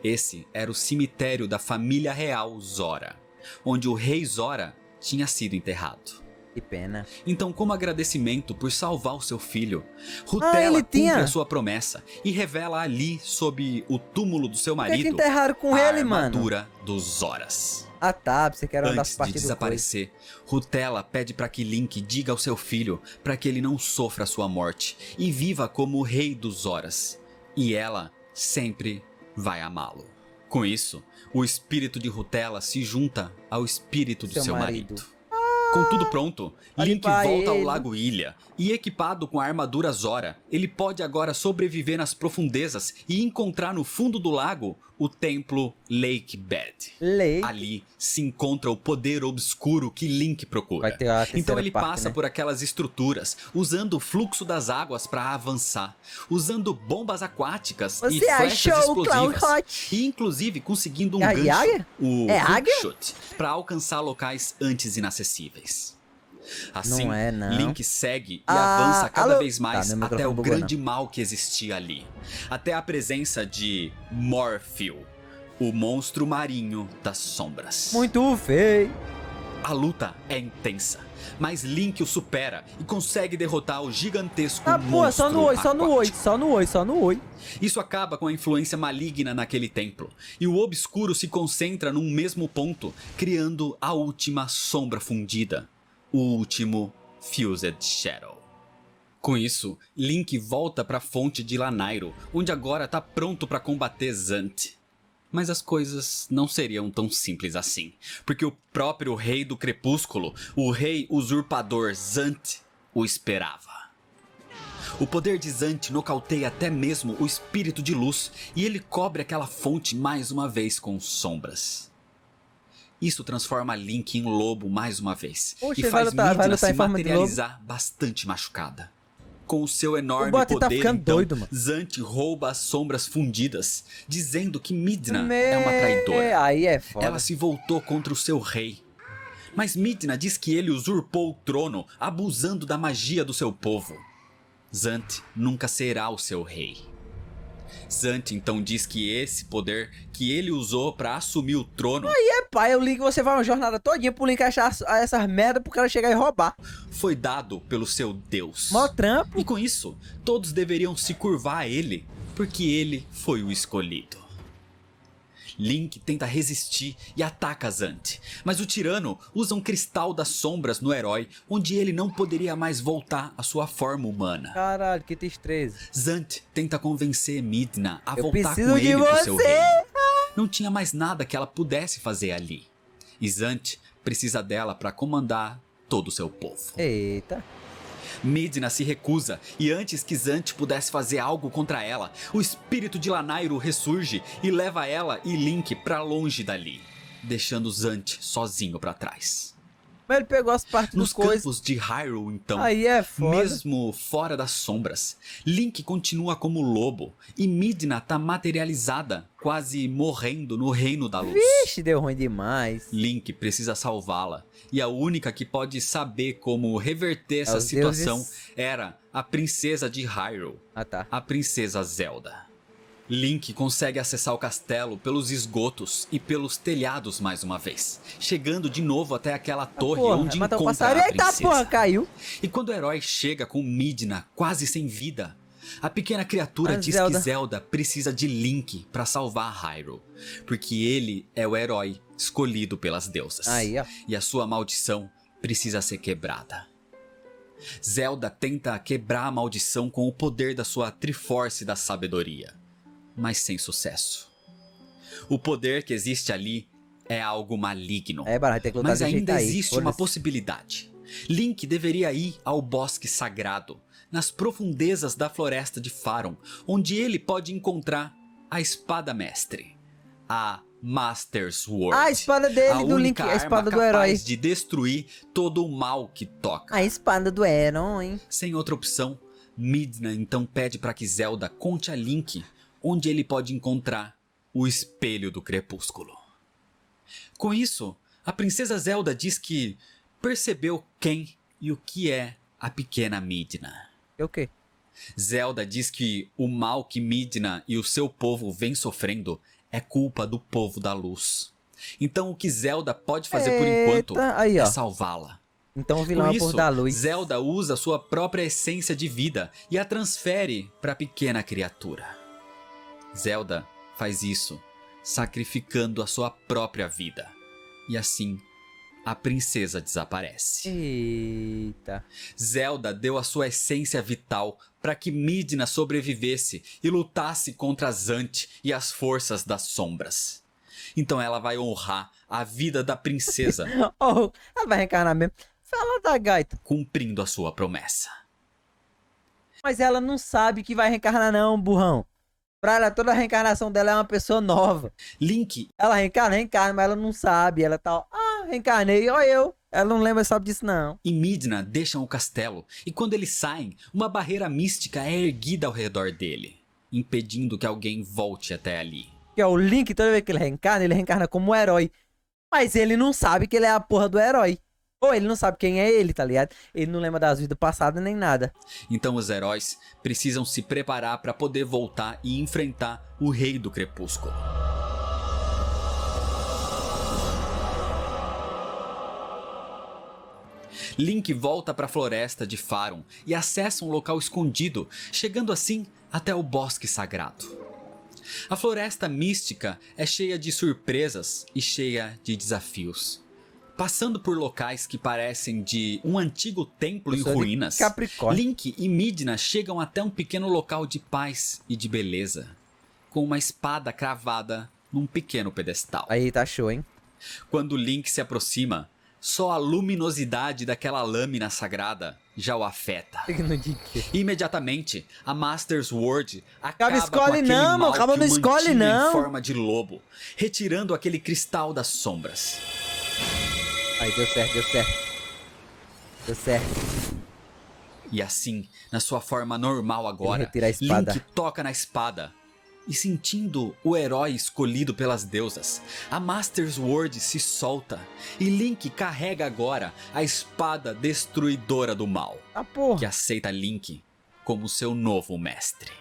Esse era o cemitério da família real Zora, onde o rei Zora tinha sido enterrado. Que pena. Então, como agradecimento por salvar o seu filho, ele Rutella cumpre tinha? a sua promessa e revela ali, sob o túmulo do seu Por que que marido, enterraram com a ele, mano? armadura dos Zoras. Ah tá, você quer andar Antes de partes do desaparecer, Rutella pede para que Link diga ao seu filho para que ele não sofra a sua morte e viva como o rei dos Zoras. E ela sempre vai amá-lo. Com isso, o espírito de Rutella se junta ao espírito do Seu seu marido. marido. Com tudo pronto, Olha Link pra volta ao ele. Lago Hylia e equipado com a armadura Zora, ele pode agora sobreviver nas profundezas e encontrar no fundo do lago o templo Lake Bed. Lei. Ali se encontra o poder obscuro que Link procura. Vai ter a terceira Então ele parte, passa né? por aquelas estruturas, usando o fluxo das águas para avançar, usando bombas aquáticas e Você flechas achou o Clown explosivas, Hot? e inclusive conseguindo um É a gancho, águia? o É hook águia? shot, para alcançar locais antes inacessíveis. Assim, Não é, não. Link segue e Ah, avança cada alô? vez mais Tá, meu até microfone o bugou, grande mal que existia ali. Até a presença de Morphew, o monstro marinho das sombras. Muito feio. A luta é intensa, mas Link o supera e consegue derrotar o gigantesco Ah, monstro pô, só no oi, só no oi, aquático. só no oi, só no oi. Isso acaba com a influência maligna naquele templo, e o obscuro se concentra num mesmo ponto, criando a última sombra fundida, o último Fused Shadow. Com isso, Link volta para a fonte de Lanayru, onde agora tá pronto para combater Zant. Mas as coisas não seriam tão simples assim, porque o próprio Rei do Crepúsculo, o Rei Usurpador Zant, o esperava. O poder de Zant nocauteia até mesmo o espírito de luz e ele cobre aquela fonte mais uma vez com sombras. Isso transforma Link em lobo mais uma vez e faz Midna se materializar bastante machucada. Com o seu enorme poder, tá ficando então, doido, mano. Zant rouba as sombras fundidas, dizendo que Midna é uma traidora. Aí é foda. Ela se voltou contra o seu rei. Mas Midna diz que ele usurpou o trono, abusando da magia do seu povo. Zant nunca será o seu rei. Zant então diz que esse poder que ele usou pra assumir o trono Pai, o Link, você vai uma jornada todinha pro Link achar essas merda pro cara chegar e roubar. foi dado pelo seu Deus. Mó trampo. E com isso, todos deveriam se curvar a ele, porque ele foi o escolhido. Link tenta resistir e ataca Zant, mas o tirano usa um cristal das sombras no herói, onde ele não poderia mais voltar à sua forma humana. Caralho, que tristeza. Zant tenta convencer Midna a Eu voltar preciso com de ele pro seu você. reino. Não tinha mais nada que ela pudesse fazer ali. E Zant precisa dela para comandar todo o seu povo. Eita. Midna se recusa, e antes que Zant pudesse fazer algo contra ela, o espírito de Lanayru ressurge e leva ela e Link pra longe dali, deixando Zant sozinho pra trás. Mas ele pegou as partes Nos dos coisas. campos de Hyrule, então, Aí é foda. mesmo fora das sombras, Link continua como lobo e Midna tá materializada, quase morrendo no reino da luz. Vixe, deu ruim demais. Link precisa salvá-la, e a única que pode saber como reverter essa os situação deuses. era a princesa de Hyrule, Ah, tá. a princesa Zelda. Link consegue acessar o castelo pelos esgotos e pelos telhados mais uma vez, chegando de novo até aquela torre onde matou o encontra passarinho. a Eita, princesa. porra, caiu. E quando o herói chega com Midna quase sem vida, a pequena criatura A diz Zelda. que Zelda precisa de Link para salvar Hyrule, porque ele é o herói escolhido pelas deusas. Aí, ó. E a sua maldição precisa ser quebrada. Zelda tenta quebrar a maldição com o poder da sua Triforce da Sabedoria, mas sem sucesso. O poder que existe ali é algo maligno. É, barato, tem que lutar Mas de jeito ainda aí. existe uma Foda-se. possibilidade. Link deveria ir ao bosque sagrado, nas profundezas da floresta de Faron, onde ele pode encontrar a espada mestre, a Master Sword. Ah, a espada dele, a do Link, única a espada arma do herói. capaz de destruir todo o mal que toca. A espada do herói. Sem outra opção, Midna então pede para que Zelda conte a Link onde ele pode encontrar o espelho do crepúsculo. Com isso, a princesa Zelda diz que percebeu quem e o que é a pequena Midna. É o quê? Zelda diz que o mal que Midna e o seu povo vêm sofrendo é culpa do povo da luz. Então o que Zelda pode fazer por enquanto Eita, aí, é ó. salvá-la. Então o vilão Com é por isso, da luz. Zelda usa sua própria essência de vida e a transfere para a pequena criatura. Zelda faz isso, sacrificando a sua própria vida. E assim, a princesa desaparece. Eita. Zelda deu a sua essência vital para que Midna sobrevivesse e lutasse contra Zant e as forças das sombras. Então ela vai honrar a vida da princesa, Oh, ela vai reencarnar mesmo. Fala da gaita. cumprindo a sua promessa. Mas ela não sabe que vai reencarnar não, burrão. Pra ela, toda a reencarnação dela é uma pessoa nova. Link Ela reencarna, mas ela não sabe. Ela tá, reencarnei, ó eu. Ela não lembra, sabe disso não. e Midna deixam o castelo, e quando eles saem, uma barreira mística é erguida ao redor dele, impedindo que alguém volte até ali. Que é o Link, toda vez que ele reencarna como um herói. Mas ele não sabe que ele é a porra do herói. Ou ele não sabe quem é ele, tá ligado? Ele não lembra das vidas passadas nem nada. Então os heróis precisam se preparar para poder voltar e enfrentar o Rei do Crepúsculo. Link volta para a floresta de Faron e acessa um local escondido, chegando assim até o bosque sagrado. A floresta mística é cheia de surpresas e cheia de desafios. Passando por locais que parecem de um antigo templo em Eu sou de ruínas, Capricórnio. Link e Midna chegam até um pequeno local de paz e de beleza, com uma espada cravada num pequeno pedestal. Aí tá show, hein? Quando Link se aproxima, só a luminosidade daquela lâmina sagrada já o afeta. Imediatamente, a Master Sword acaba escolhe com aquele não, mal acaba que não o escolhe mantinha não. em forma de lobo, retirando aquele cristal das sombras. Aí, deu certo, deu certo. Deu certo. E assim, na sua forma normal agora, Ele retira a espada. Link toca na espada. E sentindo o herói escolhido pelas deusas, a Master Sword se solta e Link carrega agora a espada destruidora do mal, Ah, porra. que aceita Link como seu novo mestre.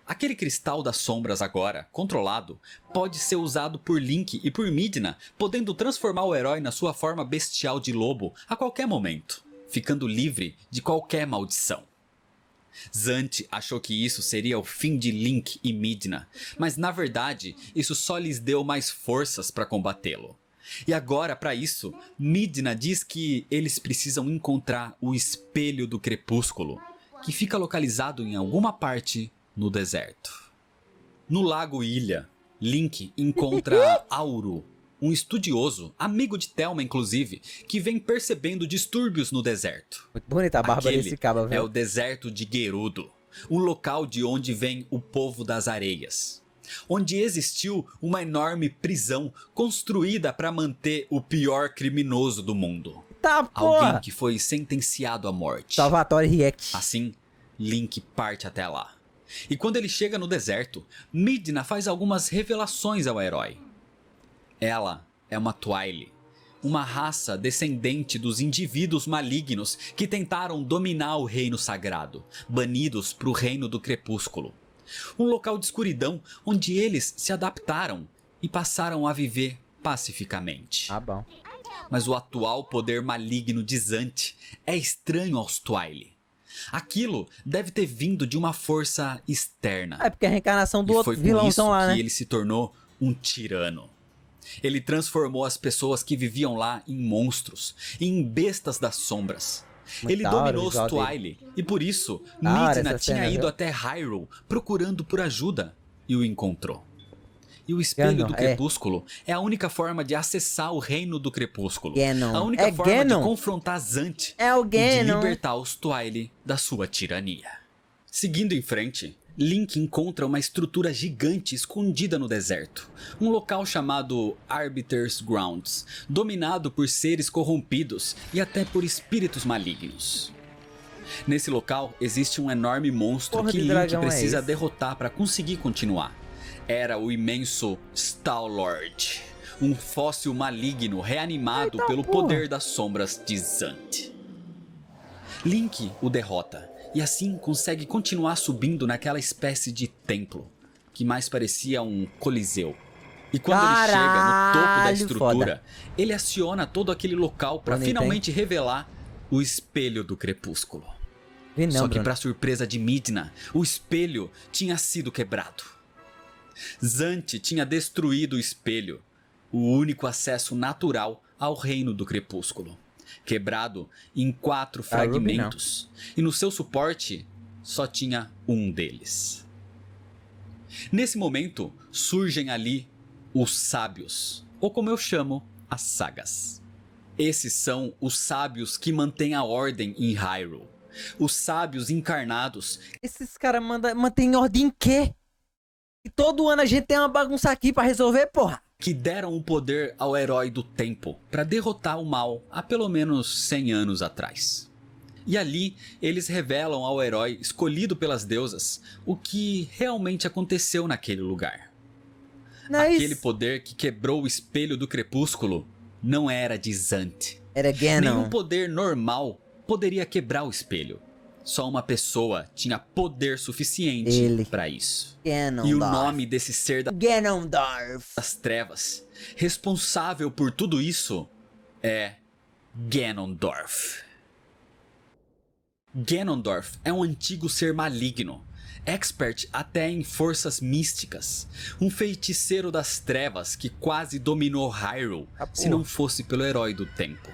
Aquele cristal das sombras agora, controlado, pode ser usado por Link e por Midna, podendo transformar o herói na sua forma bestial de lobo a qualquer momento, ficando livre de qualquer maldição. Zant achou que isso seria o fim de Link e Midna, mas na verdade isso só lhes deu mais forças para combatê-lo. E agora, para isso, Midna diz que eles precisam encontrar o Espelho do Crepúsculo, que fica localizado em alguma parte no deserto. No Lago Ilha, Link encontra Auro, um estudioso, amigo de Thelma inclusive, que vem percebendo distúrbios no deserto. Muito bonita a barba Aquele desse cabo, é velho. o deserto de Gerudo, um local de onde vem o povo das areias, onde existiu uma enorme prisão construída para manter o pior criminoso do mundo. Tá, Alguém porra. que foi sentenciado à morte. Salvatore React. Assim, Link parte até lá. E quando ele chega no deserto, Midna faz algumas revelações ao herói. Ela é uma Twile, uma raça descendente dos indivíduos malignos que tentaram dominar o reino sagrado, banidos para o reino do crepúsculo. Um local de escuridão onde eles se adaptaram e passaram a viver pacificamente. Ah, bom. Mas o atual poder maligno de Zant é estranho aos Twile. Aquilo deve ter vindo de uma força externa. É porque a reencarnação do E outro foi com vilãozão isso lá, que né? ele se tornou um tirano. Ele transformou as pessoas que viviam lá em monstros, em bestas das sombras. Muito Ele da hora dominou o os visual Twile e por isso Da hora Midna essa tinha cena, ido viu? até Hyrule procurando por ajuda e o encontrou. E o Espelho Ganon, do Crepúsculo é a única forma de acessar o reino do Crepúsculo. Ganon. A única É forma Ganon? de confrontar Zant É o e de Ganon. libertar os Twile da sua tirania. Seguindo em frente, Link encontra uma estrutura gigante escondida no deserto. Um local chamado Arbiter's Grounds, dominado por seres corrompidos e até por espíritos malignos. Nesse local existe um enorme monstro Porra que de Link dragão é precisa esse? derrotar para conseguir continuar. Era o imenso Star-Lord, um fóssil maligno reanimado Eita pelo porra. poder das sombras de Zant. Link o derrota e assim consegue continuar subindo naquela espécie de templo, que mais parecia um coliseu. E quando ele chega no topo da Caralho, estrutura, ele aciona todo aquele local para Bonito, finalmente revelar o Espelho do Crepúsculo. Vi não, Só que Bruno. para surpresa de Midna, o espelho tinha sido quebrado. Zant tinha destruído o espelho, o único acesso natural ao reino do crepúsculo, quebrado em 4 Ruby fragmentos, e no seu suporte só tinha um deles. Nesse momento, surgem ali os sábios, ou como eu chamo, as sagas. Esses são os sábios que mantêm a ordem em Hyrule. Os sábios encarnados Esses caras mantêm ordem em quê? E todo ano a gente tem uma bagunça aqui pra resolver, porra. que deram o poder ao herói do tempo para derrotar o mal há pelo menos 100 anos atrás. E ali eles revelam ao herói escolhido pelas deusas o que realmente aconteceu naquele lugar. Aquele poder que quebrou o espelho do crepúsculo não era de Zant. Era Nenhum Ganon. poder normal poderia quebrar o espelho. Só uma pessoa tinha poder suficiente Ele. para isso. Ganondorf. E o nome desse ser Ganondorf. das trevas, responsável por tudo isso, é Ganondorf. Ganondorf é um antigo ser maligno, expert até em forças místicas, um feiticeiro das trevas que quase dominou Hyrule Ah, se porra. não fosse pelo herói do tempo.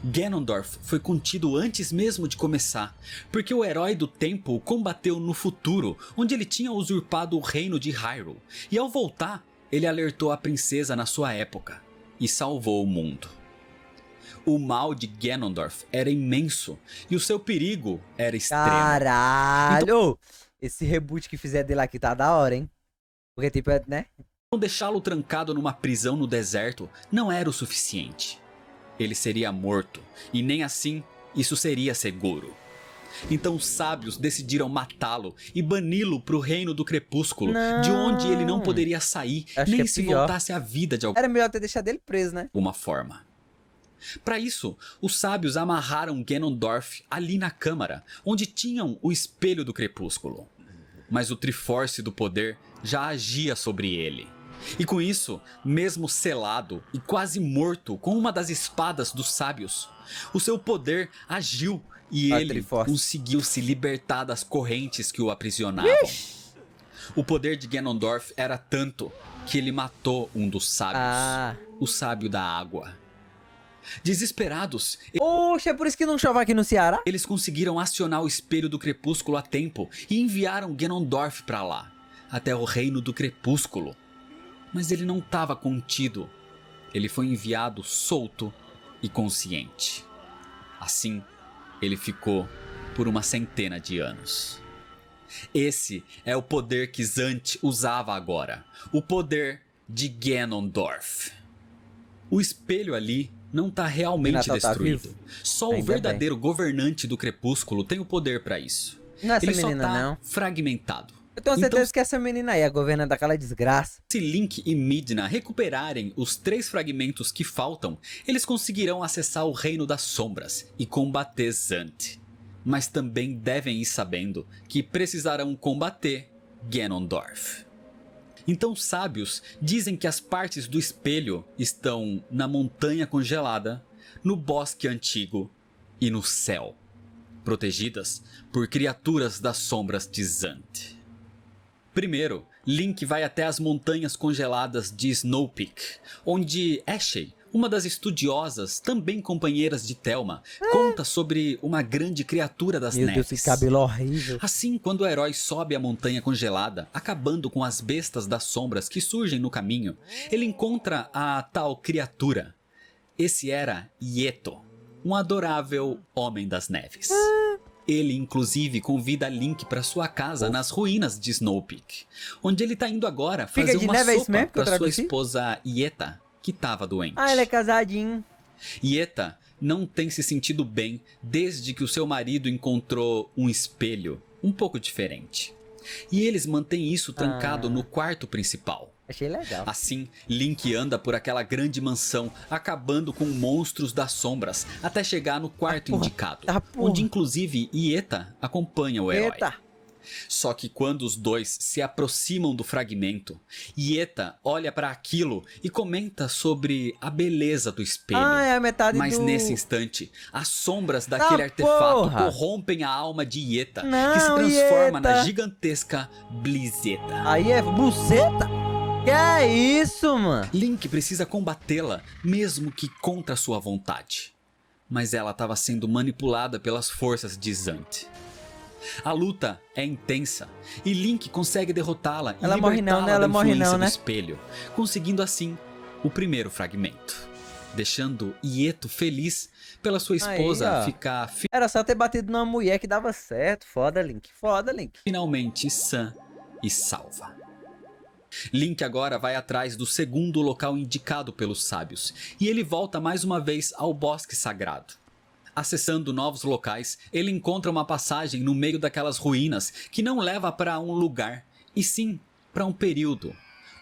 Ganondorf foi contido antes mesmo de começar, porque o herói do tempo o combateu no futuro, onde ele tinha usurpado o reino de Hyrule, e ao voltar, ele alertou a princesa na sua época, e salvou o mundo. O mal de Ganondorf era imenso, e o seu perigo era extremo. Caralho! Esse reboot que fizer dele aqui tá da hora, hein? Porque tipo, né? Então deixá-lo trancado numa prisão no deserto não era o suficiente. Ele seria morto, e nem assim isso seria seguro. Então os sábios decidiram matá-lo e bani-lo para o reino do crepúsculo, de onde ele não poderia sair, nem se voltasse à vida de Era melhor ter deixado ele preso, né? alguma forma. Para isso, os sábios amarraram Ganondorf ali na câmara, onde tinham o espelho do crepúsculo. Mas o Triforce do poder já agia sobre ele. E com isso, mesmo selado e quase morto com uma das espadas dos sábios, o seu poder agiu e ele conseguiu se libertar das correntes que o aprisionavam. O poder de Ganondorf era tanto que ele matou um dos sábios, o sábio da água. Desesperados, Oxe, é por isso que não chove aqui no Ceará? eles conseguiram acionar o espelho do crepúsculo a tempo e enviaram Ganondorf para lá, até o reino do crepúsculo. Mas ele não estava contido. Ele foi enviado solto e consciente. Assim, ele ficou por uma centena de anos. Esse é o poder que Zant usava agora. O poder de Ganondorf. O espelho ali não está realmente destruído. Só o verdadeiro governante do crepúsculo tem o poder para isso. Não é essa Ele só menina, tá não. fragmentado. Eu tenho certeza que essa menina aí é a governa daquela desgraça. Se Link e Midna recuperarem os 3 fragmentos que faltam, eles conseguirão acessar o Reino das Sombras e combater Zant. Mas também devem ir sabendo que precisarão combater Ganondorf. Então os sábios dizem que as partes do espelho estão na montanha congelada, no bosque antigo e no céu, protegidas por criaturas das sombras de Zant. Primeiro, Link vai até as montanhas congeladas de Snow Peak, onde Ashley, uma das estudiosas, também companheiras de Thelma, conta sobre uma grande criatura das Meu neves. Deus, que cabelo horrível. Assim, quando o herói sobe a montanha congelada, acabando com as bestas das sombras que surgem no caminho, ele encontra a tal criatura. Esse era Yeto, um adorável homem das neves. Ele, inclusive, convida Link para sua casa nas ruínas de Snow Peak, onde ele tá indo agora fazer uma sopa para sua esposa Yeta, que estava doente. Ah, ele é casadinho. Yeta não tem se sentido bem desde que o seu marido encontrou um espelho um pouco diferente. E eles mantêm isso trancado no quarto principal. Achei legal. Assim, Link anda por aquela grande mansão, acabando com monstros das sombras, até chegar no quarto indicado, onde inclusive Yeta acompanha o herói. Só que quando os dois se aproximam do fragmento, Yeta olha para aquilo e comenta sobre a beleza do espelho. É a metade Mas nesse instante, as sombras daquele artefato corrompem a alma de Yeta, que se transforma na gigantesca Blizzeta. Aí é buceta? Que é isso, mano? Link precisa combatê-la, mesmo que contra sua vontade. Mas ela estava sendo manipulada pelas forças de Zant. A luta é intensa e Link consegue derrotá-la e libertá-la da influência do espelho, conseguindo assim o primeiro fragmento, deixando Yeto feliz pela sua esposa ficar Era só ter batido numa mulher que dava certo. Foda, Link. Foda, Link. finalmente sã e salva. Link agora vai atrás do segundo local indicado pelos sábios e ele volta mais uma vez ao bosque sagrado. Acessando novos locais, ele encontra uma passagem no meio daquelas ruínas que não leva para um lugar, e sim para um período,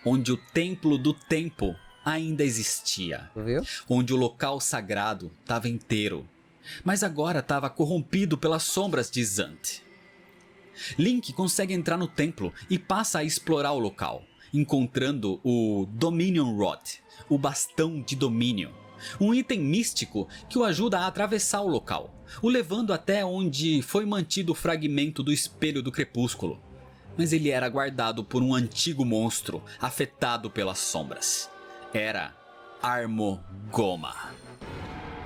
onde o Templo do Tempo ainda existia. Viu? Onde o local sagrado estava inteiro, mas agora estava corrompido pelas sombras de Zant. Link consegue entrar no templo e passa a explorar o local, encontrando o Dominion Rod, o bastão de domínio. Um item místico que o ajuda a atravessar o local, o levando até onde foi mantido o fragmento do espelho do crepúsculo. Mas ele era guardado por um antigo monstro afetado pelas sombras. Era Armogoma.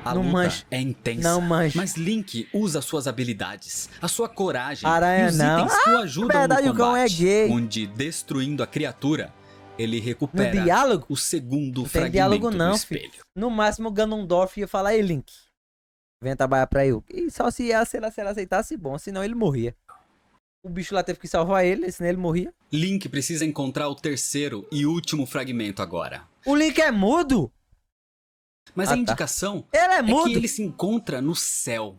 A Não luta manjo. é intensa, Não manjo. mas Link usa suas habilidades, a sua coragem Aranha e os não. itens que o ajudam verdade, no o cão é combate, gay. onde, destruindo a criatura, ele No recupera diálogo? o segundo Não tem fragmento diálogo do não, espelho. filho. No máximo o Ganondorf ia falar, ei, Link, vem trabalhar pra eu. E só se ele aceitasse, bom, senão ele morria. O bicho lá teve que salvar ele, senão ele morria. Link precisa encontrar o terceiro e último fragmento agora. O Link é mudo? Mas Ah, a tá. indicação Ele é é mudo? que ele se encontra no céu.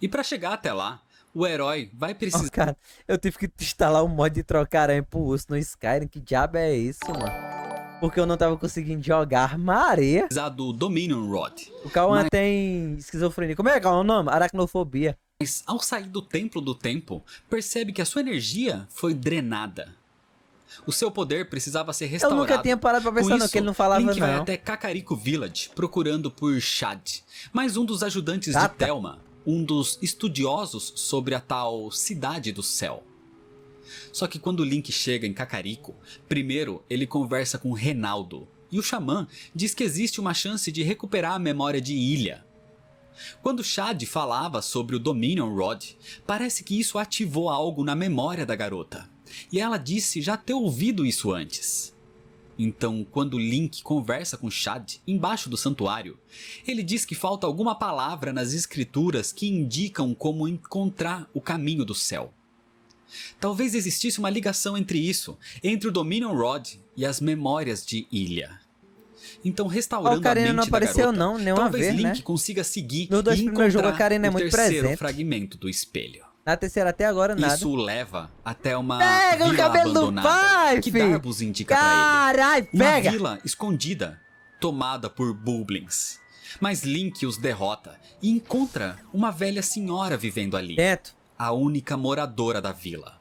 E pra chegar até lá, o herói vai Ó, precisar cara, eu tive que instalar o mod de trocar aranha pro urso no Skyrim. Que diabo é isso, mano? Porque eu não tava conseguindo jogar Maria. do Dominion Rod. O Cauã tem esquizofrenia. Como é que é o nome? Aracnofobia. Mas ao sair do Templo do Tempo, percebe que a sua energia foi drenada. O seu poder precisava ser Eu restaurado. nunca tinha parado pra Com pensar no isso, que ele não falava, Link vai não. até Kakariko Village procurando por Shad, mais um dos ajudantes de Tata. Thelma, um dos estudiosos sobre a tal Cidade do Céu. Só que quando Link chega em Kakariko, primeiro ele conversa com Renaldo, e o xamã diz que existe uma chance de recuperar a memória de Ilha. Quando Shad falava sobre o Dominion Rod, parece que isso ativou algo na memória da garota, e ela disse já ter ouvido isso antes. Então, quando Link conversa com Shad embaixo do santuário, ele diz que falta alguma palavra nas escrituras que indicam como encontrar o caminho do céu. Talvez existisse uma ligação entre isso, entre o Dominion Rod e as memórias de Ilha. Então, Ó, restaurando o a Karina mente não da apareceu garota, não, nenhuma talvez vez, Link né? consiga seguir Nos dois e primeiros jogos, a encontrar Karina é o muito terceiro presente. fragmento do espelho. Na terceira até agora, nada. Isso o leva até uma Pega o vila cabelo do abandonada pai, que filho. Darbus indica pra Carai, ele. Uma pega! vila escondida, tomada por Bulblins. Mas Link os derrota e encontra uma velha senhora vivendo ali, Dentro. a única moradora da vila.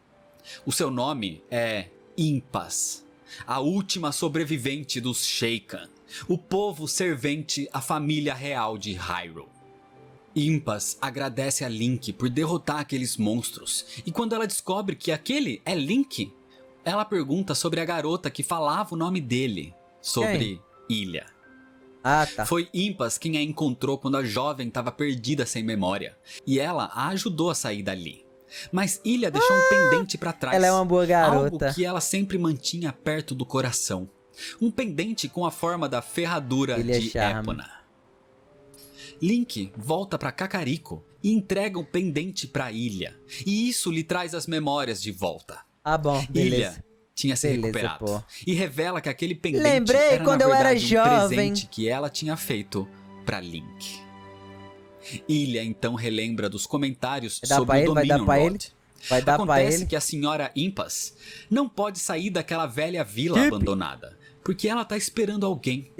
O seu nome é Impas, a última sobrevivente dos Sheikan, o povo servente à família real de Hyrule. Impas agradece a Link por derrotar aqueles monstros, e quando ela descobre que aquele é Link, ela pergunta sobre a garota que falava o nome dele, sobre Ilha. Ah, tá. Foi Impas quem a encontrou quando a jovem estava perdida sem memória, e ela a ajudou a sair dali. Mas Ilha deixou um pendente pra trás. Ela é uma boa garota. Algo que ela sempre mantinha perto do coração. Um pendente com a forma da ferradura Ilha de Charme. Epona. Link volta pra Kakariko e entrega o pendente pra Ilha. E isso lhe traz as memórias de volta. Ah, bom, beleza. Ilha tinha se Beleza, recuperado. pô. E revela que aquele pendente Lembrei era, quando na eu era verdade, um jovem. presente que ela tinha feito pra Link. Ilha então relembra dos comentários Vai dar sobre pra o ele, vai dar Dominion pra Rod. ele. Vai dar pra Acontece ele. que a senhora Impas não pode sair daquela velha vila Tipo. abandonada, porque ela tá esperando alguém,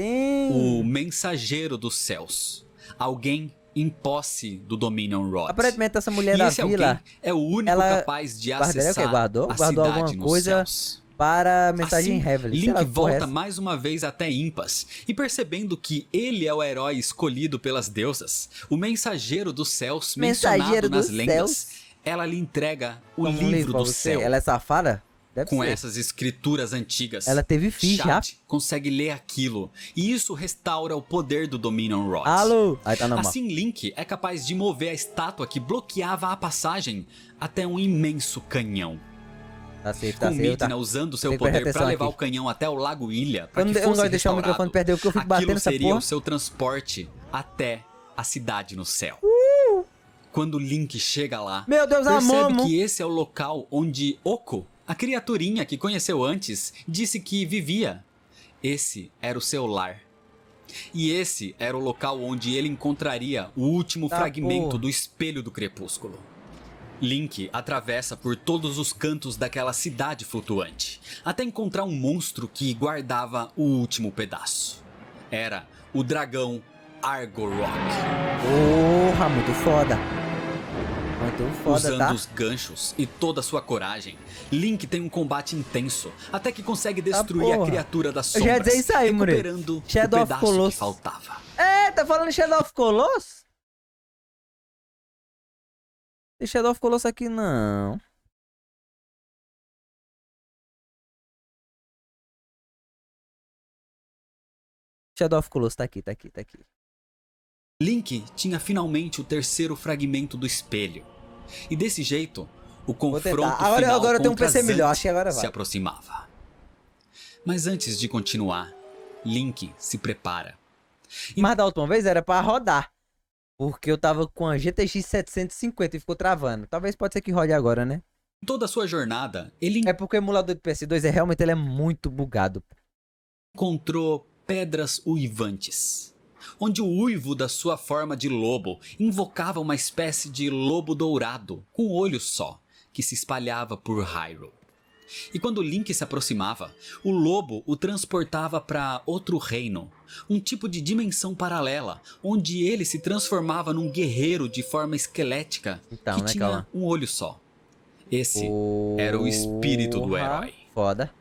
o mensageiro dos céus, alguém em posse do Dominion Rod. Aparentemente essa mulher E da esse vila alguém é o único ela- capaz de Guardou o quê? acessar Guardou? a Guardou cidade alguma nos coisa céus. para mensagem Assim, Heavenly. Sei Link lá que porra é volta essa. mais uma vez até Impas, e percebendo que ele é o herói escolhido pelas deusas, o mensageiro dos céus Mensageiro mencionado nas dos lendas, céus. ela lhe entrega o Toma um livro pra do você. céu. Ela é safada? Deve Com ser. essas escrituras antigas, Ela teve filho já. Shad consegue ler aquilo, e isso restaura o poder do Dominion Rod. Alô? Aí tá normal. Assim, Link é capaz de mover a estátua que bloqueava a passagem até um imenso canhão. Tá safe, Com tá safe. Midna Tá. usando seu Tem que prestar poder para atenção levar aqui. o canhão até o Lago Ilha, para Eu não, que eu não fosse gosto de deixar o restaurado. microfone perder, porque eu fico Aquilo batendo essa seria porra. o seu transporte até a cidade no céu. Quando Link chega lá, Meu Deus, a percebe Momo. que esse é o local onde Oko, a criaturinha que conheceu antes, disse que vivia. Esse era o seu lar. E esse era o local onde ele encontraria o último Tá, fragmento porra. do Espelho do Crepúsculo. Link atravessa por todos os cantos daquela cidade flutuante, até encontrar um monstro que guardava o último pedaço. Era o dragão Argorok. Porra, muito foda. Muito foda, Usando tá? os ganchos e toda a sua coragem, Link tem um combate intenso, até que consegue destruir a porra. criatura das Eu já ia sombras, dizer isso aí, Murilo. recuperando Shadow o of pedaço Colossus. que faltava. É, tá falando de Shadow of Colossus? Tem Shadow of Colossus aqui não. Shadow of Colossus tá aqui, tá aqui, tá aqui. Link tinha finalmente o terceiro fragmento do espelho. E desse jeito, o confronto final Agora eu tenho um contra PC melhor, Zant acho que agora se vai. aproximava. Mas antes de continuar, Link se prepara. Mas da última vez era pra rodar. Porque eu tava com a GTX 750 e ficou travando. Talvez pode ser que rode agora, né? Em toda a sua jornada, ele É porque o emulador do PS2 realmente ele é muito bugado. encontrou pedras uivantes, onde o uivo da sua forma de lobo invocava uma espécie de lobo dourado com um olho só, que se espalhava por Hyrule. E quando Link se aproximava, o lobo o transportava para outro reino, um tipo de dimensão paralela, onde ele se transformava num guerreiro de forma esquelética Então, que né, tinha Cauã? um olho só. Esse era o espírito do Porra, herói. Foda.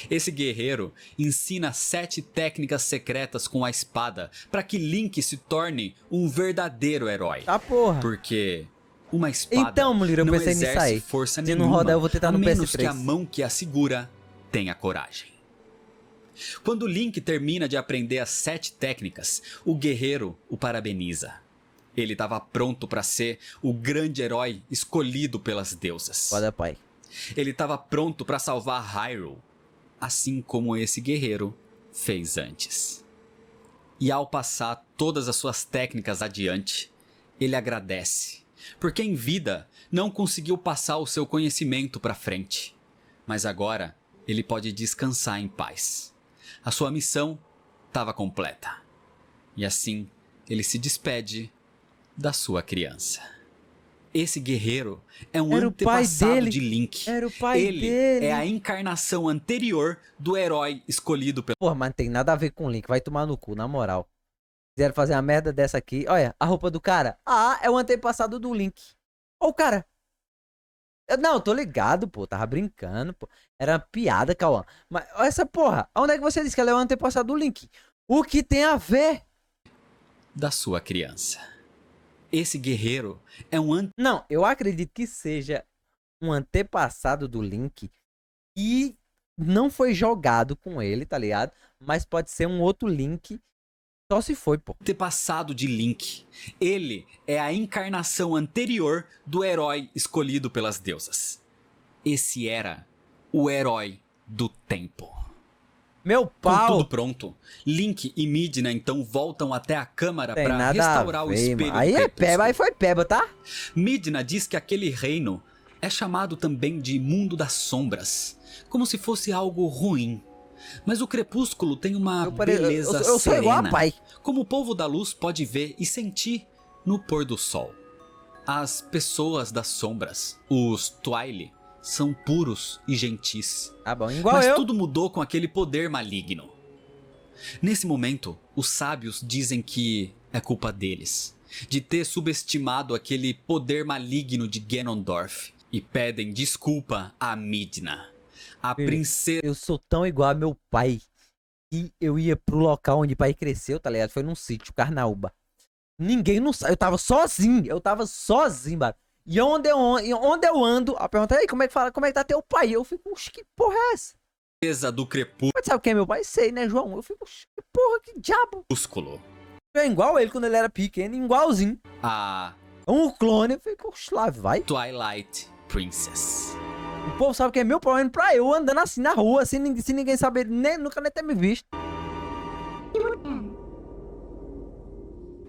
Esse guerreiro ensina 7 técnicas secretas com a espada para que Link se torne um verdadeiro herói. Tá porra. Porque uma espada Então, mulher, eu não pensei nisso exerce aí. força Se nenhuma, não rodar, eu vou tentar a no menos PS3. que a mão que a segura tenha coragem. Quando Link termina de aprender as 7 técnicas, o guerreiro o parabeniza. Ele estava pronto para ser o grande herói escolhido pelas deusas. Foda, pai. Ele estava pronto para salvar Hyrule, assim como esse guerreiro fez antes. E ao passar todas as suas técnicas adiante, ele agradece, porque em vida não conseguiu passar o seu conhecimento para frente. Mas agora ele pode descansar em paz. A sua missão estava completa. E assim ele se despede da sua criança. Esse guerreiro é um Era o pai antepassado dele. de Link. Era o pai Ele dele. é a encarnação anterior do herói escolhido pelo... Porra, mas não tem nada a ver com o Link. Vai tomar no cu, na moral. Quiseram fazer uma merda dessa aqui. Olha, a roupa do cara. Ah, é o antepassado do Link. Ô, cara. Não, eu tô ligado, pô. Tava brincando, pô. Era uma piada, Cauã. Mas olha essa porra. Onde é que você disse que ela é o antepassado do Link? O que tem a ver? da sua criança. Esse guerreiro é um Não, eu acredito que seja um antepassado do Link e não foi jogado com ele, tá ligado? Mas pode ser um outro Link. Só se foi, pô. antepassado de Link. Ele é a encarnação anterior do herói escolhido pelas deusas. Esse era o herói do tempo. Meu Com pau! tudo pronto, Link e Midna então voltam até a câmara Tem para nada restaurar a o ver, espelho mano. do Aí é crepúsculo. peba, aí foi peba, tá? Midna diz que aquele reino é chamado também de Mundo das Sombras, como se fosse algo ruim. Mas o crepúsculo tem uma beleza eu sou igual a serena, pai. como o povo da luz pode ver e sentir no pôr do sol. As pessoas das sombras, os Twilight, são puros e gentis. Tá bom, igual Mas eu. tudo mudou com aquele poder maligno. Nesse momento, os sábios dizem que é culpa deles, de ter subestimado aquele poder maligno de Ganondorf, e pedem desculpa a Midna, a princesa Eu sou tão igual a meu pai. E eu ia pro local onde o pai cresceu, tá ligado? Foi num sítio, Carnaúba. Ninguém não sabe. Eu tava sozinho, mano. E onde eu ando, a pergunta aí, como é que fala? Como é que tá teu pai? Eu fico, oxe, que porra é essa? do crepúsculo. Mas sabe quem é meu pai? Sei, né, João? Eu fico, oxe, que porra, que diabo? Eu é igual ele quando ele era pequeno, igualzinho. A Um clone, eu fico, oxe, lá vai. Twilight Princess. O povo sabe que é meu problema pra eu andando assim na rua, sem ninguém saber, nunca nem ter me visto.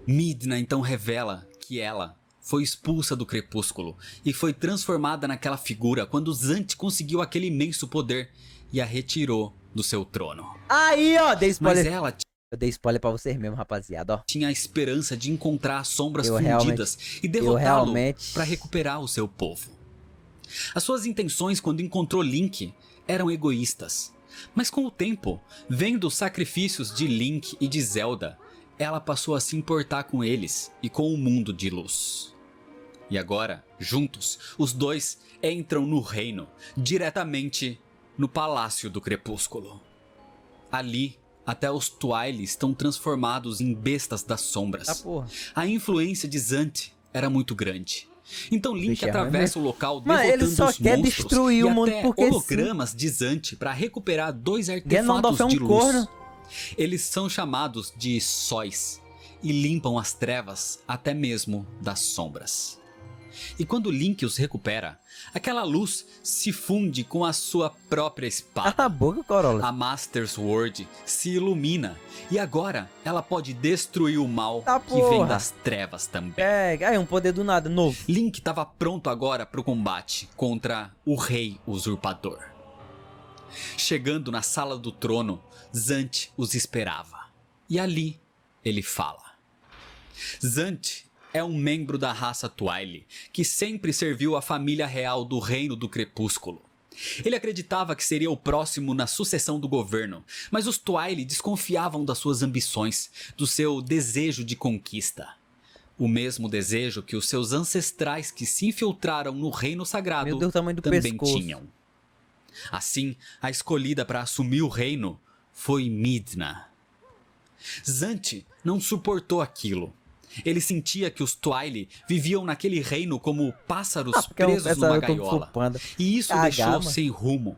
Midna então revela que ela foi expulsa do crepúsculo e foi transformada naquela figura quando Zant conseguiu aquele imenso poder e a retirou do seu trono. Aí, ó, dei Mas spoiler. ela Eu dei spoiler pra vocês mesmo, rapaziada, ó. tinha a esperança de encontrar as sombras Eu fundidas e eu derrotá-lo realmente- para recuperar o seu povo. As suas intenções quando encontrou Link eram egoístas, mas com o tempo, vendo os sacrifícios de Link e de Zelda, ela passou a se importar com eles e com o mundo de luz. E agora, juntos, os dois entram no reino, diretamente no Palácio do Crepúsculo. Ali, até os Twilight estão transformados em bestas das sombras. Tá porra. A influência de Zant era muito grande. Então Link Bicho, é atravessa o local Mano, ele derrotando só os quer monstros destruir e o mundo até porque hologramas de Zant para recuperar 2 artefatos Ganondorf é um de luz. corno. Eles são chamados de sóis e limpam as trevas até mesmo das sombras. E quando Link os recupera, aquela luz se funde com a sua própria espada. Cala a boca, Corolla. A Master Sword se ilumina e agora ela pode destruir o mal Tá, que vem porra. das trevas também. Pega. Aí, um poder do nada, novo. Link estava pronto agora para o combate contra o Rei Usurpador. Chegando na sala do trono, Zant os esperava. E ali ele fala. Zant é um membro da raça Twile, que sempre serviu a família real do Reino do Crepúsculo. Ele acreditava que seria o próximo na sucessão do governo, mas os Twile desconfiavam das suas ambições, do seu desejo de conquista. O mesmo desejo que os seus ancestrais que se infiltraram no Reino Sagrado Meu Deus, o tamanho do também pescoço. tinham. Assim, a escolhida para assumir o reino foi Midna. Zant não suportou aquilo. Ele sentia que os Twile viviam naquele reino como pássaros porque é um presos numa pensador como gaiola. Fupanda. E isso Cagar, deixou mano. sem rumo.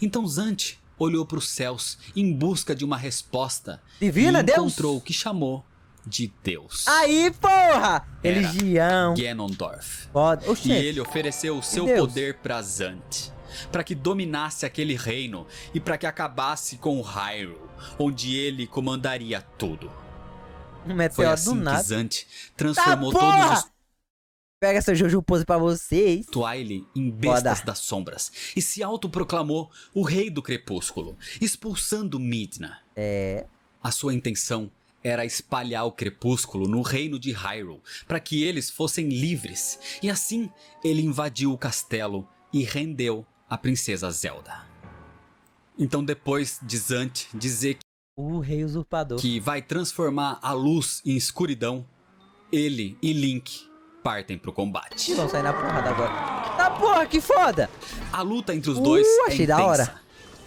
Então Zant olhou para os céus em busca de uma resposta Divina, e Deus? encontrou o que chamou de Deus. Aí, porra! Era Religião. Ganondorf. Foda. Oxê. E ele ofereceu o seu Deus? poder para Zant, para que dominasse aquele reino e para que acabasse com Hyrule, onde ele comandaria tudo. Um Foi meteoro assim do que nada. Zant transformou Tá, todos porra! os Pega essa Jojo Pose pra vocês. Twile em bestas Foda. das sombras e se autoproclamou o rei do crepúsculo, expulsando Midna. É. A sua intenção era espalhar o crepúsculo no reino de Hyrule, para que eles fossem livres, e assim ele invadiu o castelo e rendeu a princesa Zelda. Então depois de Zant dizer O rei usurpador. que vai transformar a luz em escuridão, ele e Link partem pro combate. Ih, vão sair na porrada agora. Tá, porra, que foda! A luta entre os dois é achei da intensa. hora.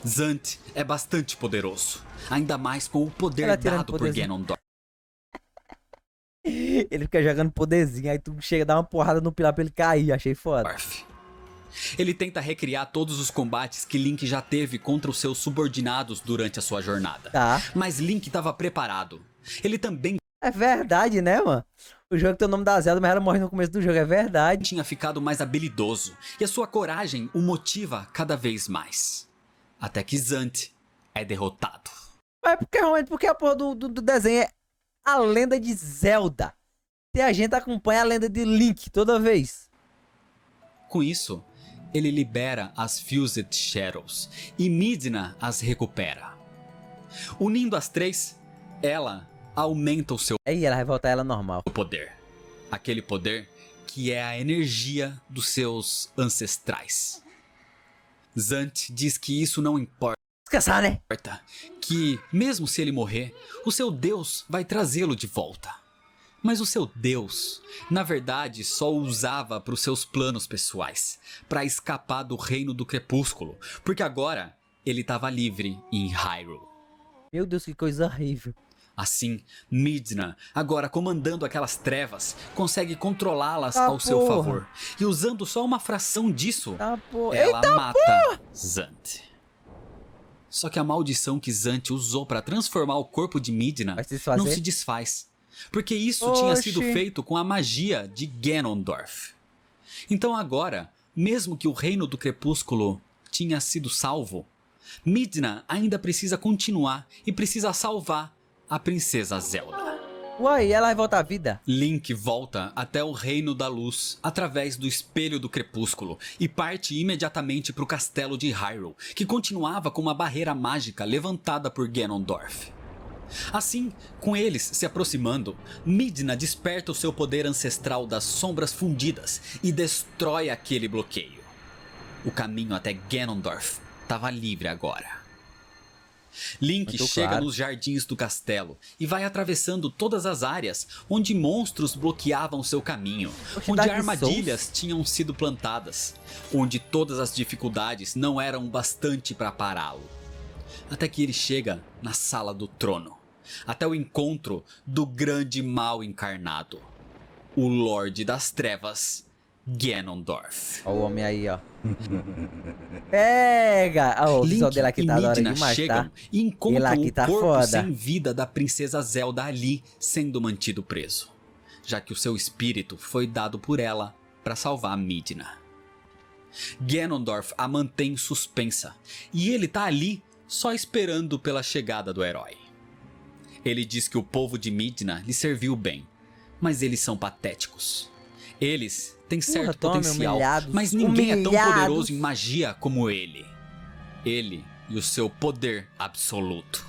Zant é bastante poderoso, ainda mais com o poder Ela tirando dado por poderzinho. Ganondorf. Ele fica jogando poderzinho, aí tu chega a dar uma porrada no pilar pra ele cair. Achei foda. Ele tenta recriar todos os combates que Link já teve contra os seus subordinados durante a sua jornada. Tá. Mas Link estava preparado. Ele também É verdade, né, mano? O jogo tem o nome da Zelda, mas ela morre no começo do jogo. É verdade. tinha ficado mais habilidoso e a sua coragem o motiva cada vez mais. Até que Zant é derrotado. Mas porque realmente, porque a porra do desenho é a lenda de Zelda. E a gente acompanha a lenda de Link toda vez. Com isso, ele libera as Fused Shadows e Midna as recupera. Unindo as três, ela aumenta o seu Aí ela vai voltar ela normal. poder. Aquele poder que é a energia dos seus ancestrais. Zant diz que isso não importa, Descansar, né? que mesmo se ele morrer, o seu Deus vai trazê-lo de volta. Mas o seu Deus, na verdade, só o usava para os seus planos pessoais, para escapar do reino do crepúsculo, porque agora ele estava livre em Hyrule. Meu Deus, que coisa horrível. Assim, Midna, agora comandando aquelas trevas, consegue controlá-las Tá, ao seu porra. favor. E usando só uma fração disso, Tá, porra. ela mata Zant. Só que a maldição que Zant usou para transformar o corpo de Midna Vai se desfazer? não se desfaz. Porque isso tinha sido Oxi. feito com a magia de Ganondorf. Então agora, mesmo que o reino do crepúsculo tinha sido salvo, Midna ainda precisa continuar e precisa salvar a princesa Zelda. Uai, ela vai voltar à vida? Link volta até o Reino da Luz através do Espelho do Crepúsculo e parte imediatamente para o castelo de Hyrule, que continuava com uma barreira mágica levantada por Ganondorf. Assim, com eles se aproximando, Midna desperta o seu poder ancestral das sombras fundidas e destrói aquele bloqueio. O caminho até Ganondorf estava livre agora. Link Muito chega claro. nos jardins do castelo e vai atravessando todas as áreas onde monstros bloqueavam seu caminho, Oxe, onde Dark armadilhas tinham sido plantadas, onde todas as dificuldades não eram bastante para pará-lo. Até que ele chega na sala do trono, até o encontro do grande mal encarnado, o Lorde das Trevas, Ganondorf. Ó o homem aí, ó. Pega! Ó, o visual Link dele aqui e tá da hora Midna demais, chegam tá? e Ele encontram aqui o tá corpo foda. sem vida da princesa Zelda ali, sendo mantido preso, já que o seu espírito foi dado por ela para salvar Midna. Ganondorf a mantém suspensa, e ele tá ali só esperando pela chegada do herói. Ele diz que o povo de Midna lhe serviu bem, mas eles são patéticos. Eles têm certo tome, potencial, humilhados, mas ninguém é tão humilhados. poderoso em magia como ele. Ele e o seu poder absoluto.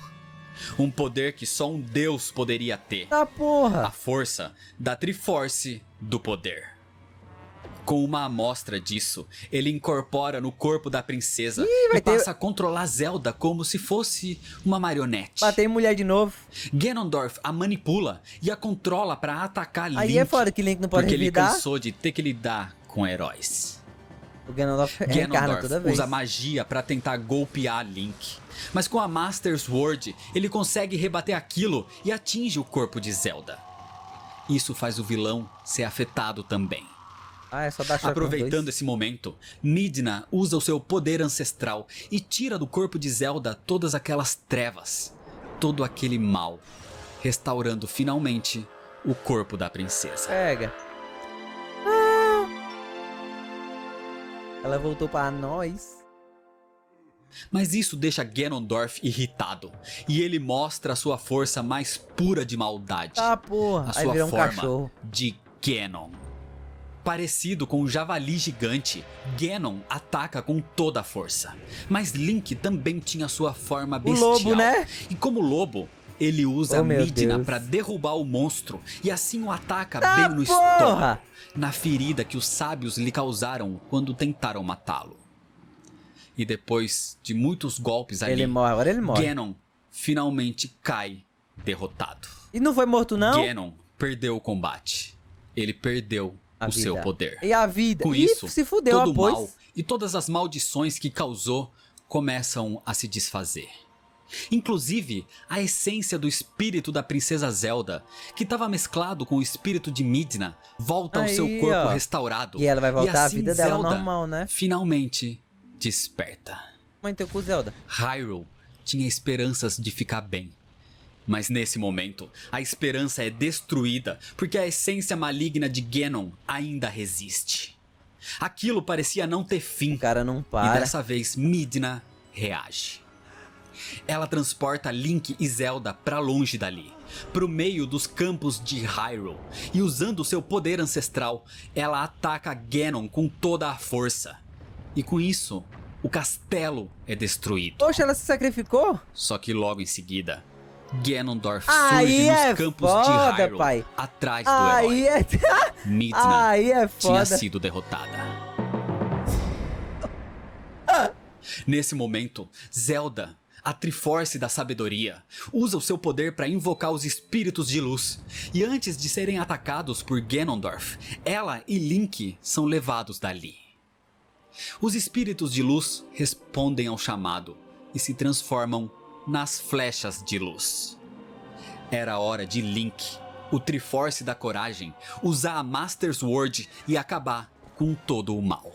Um poder que só um deus poderia ter. Tá porra! A força da Triforce do poder. Com uma amostra disso, ele incorpora no corpo da princesa vai e ter- passa a controlar Zelda como se fosse uma marionete. Batei em mulher de novo. Ganondorf a manipula e a controla para atacar Link. Aí é foda que Link não pode porque ele revidar. cansou de ter que lidar com heróis. O Ganondorf reencarna Ganondorf toda vez. usa magia para tentar golpear Link. Mas com a Master Sword, ele consegue rebater aquilo e atinge o corpo de Zelda. Isso faz o vilão ser afetado também. Ah, é só dar choque nos Aproveitando dois. esse momento, Midna usa o seu poder ancestral e tira do corpo de Zelda todas aquelas trevas, todo aquele mal, restaurando finalmente o corpo da princesa. Pega. Ela voltou pra nós. Mas isso deixa Ganondorf irritado, e ele mostra a sua força mais pura de maldade, Tá porra. a Aí sua virou um forma cachorro. de Ganon. Parecido com um javali gigante, Ganon ataca com toda a força. Mas Link também tinha sua forma bestial. lobo, né? E como lobo, ele usa Oh, meu Midna Deus. para derrubar o monstro e assim o ataca Tá bem no porra! estômago, na ferida que os sábios lhe causaram quando tentaram matá-lo. E depois de muitos golpes ali, Ele morre, agora ele morre. Ganon finalmente cai derrotado. E não foi morto, não? Ganon perdeu o combate. Ele perdeu A o seu vida. poder. E a vida. Com Ih, isso, se fudeu, todo o após. mal e todas as maldições que causou começam a se desfazer. Inclusive, a essência do espírito da princesa Zelda, que estava mesclado com o espírito de Midna, volta ao Aí, seu corpo ó. restaurado. E ela vai voltar à assim vida dela Zelda normal, né? finalmente desperta. Mãe, teu cu, Zelda. Hyrule tinha esperanças de ficar bem. Mas nesse momento, a esperança é destruída porque a essência maligna de Ganon ainda resiste. Aquilo parecia não ter fim. O cara não E para. dessa vez, Midna reage. Ela transporta Link e Zelda para longe dali, pro meio dos campos de Hyrule, e usando seu poder ancestral, ela ataca Ganon com toda a força. E com isso, o castelo é destruído. Poxa, ela se sacrificou? Só que logo em seguida, Ganondorf Aí surge nos é campos foda, de Hyrule, pai. atrás do Aí herói. é... Midna Aí é tinha foda. sido derrotada. Nesse momento, Zelda, a Triforce da Sabedoria, usa o seu poder para invocar os espíritos de luz. E antes de serem atacados por Ganondorf, ela e Link são levados dali. Os espíritos de luz respondem ao chamado e se transformam nas flechas de luz. Era hora de Link, o Triforce da Coragem, usar a Master Sword e acabar com todo o mal.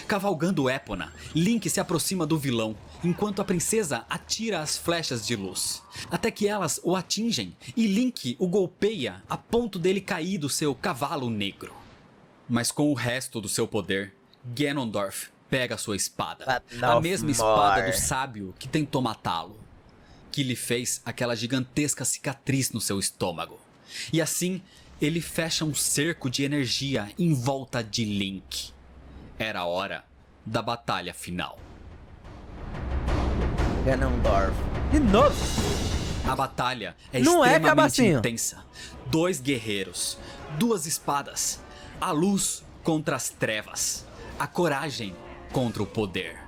Cavalgando Epona, Link se aproxima do vilão, enquanto a princesa atira as flechas de luz, até que elas o atingem e Link o golpeia a ponto dele cair do seu cavalo negro. Mas com o resto do seu poder, Ganondorf pega sua espada, a mesma espada do sábio que tentou matá-lo, que lhe fez aquela gigantesca cicatriz no seu estômago. E assim, ele fecha um cerco de energia em volta de Link. Era a hora da batalha final. Ganondorf. De novo. A batalha é Não é, extremamente cabacinho? intensa. 2 guerreiros, 2 espadas, a luz contra as trevas, a coragem contra o poder.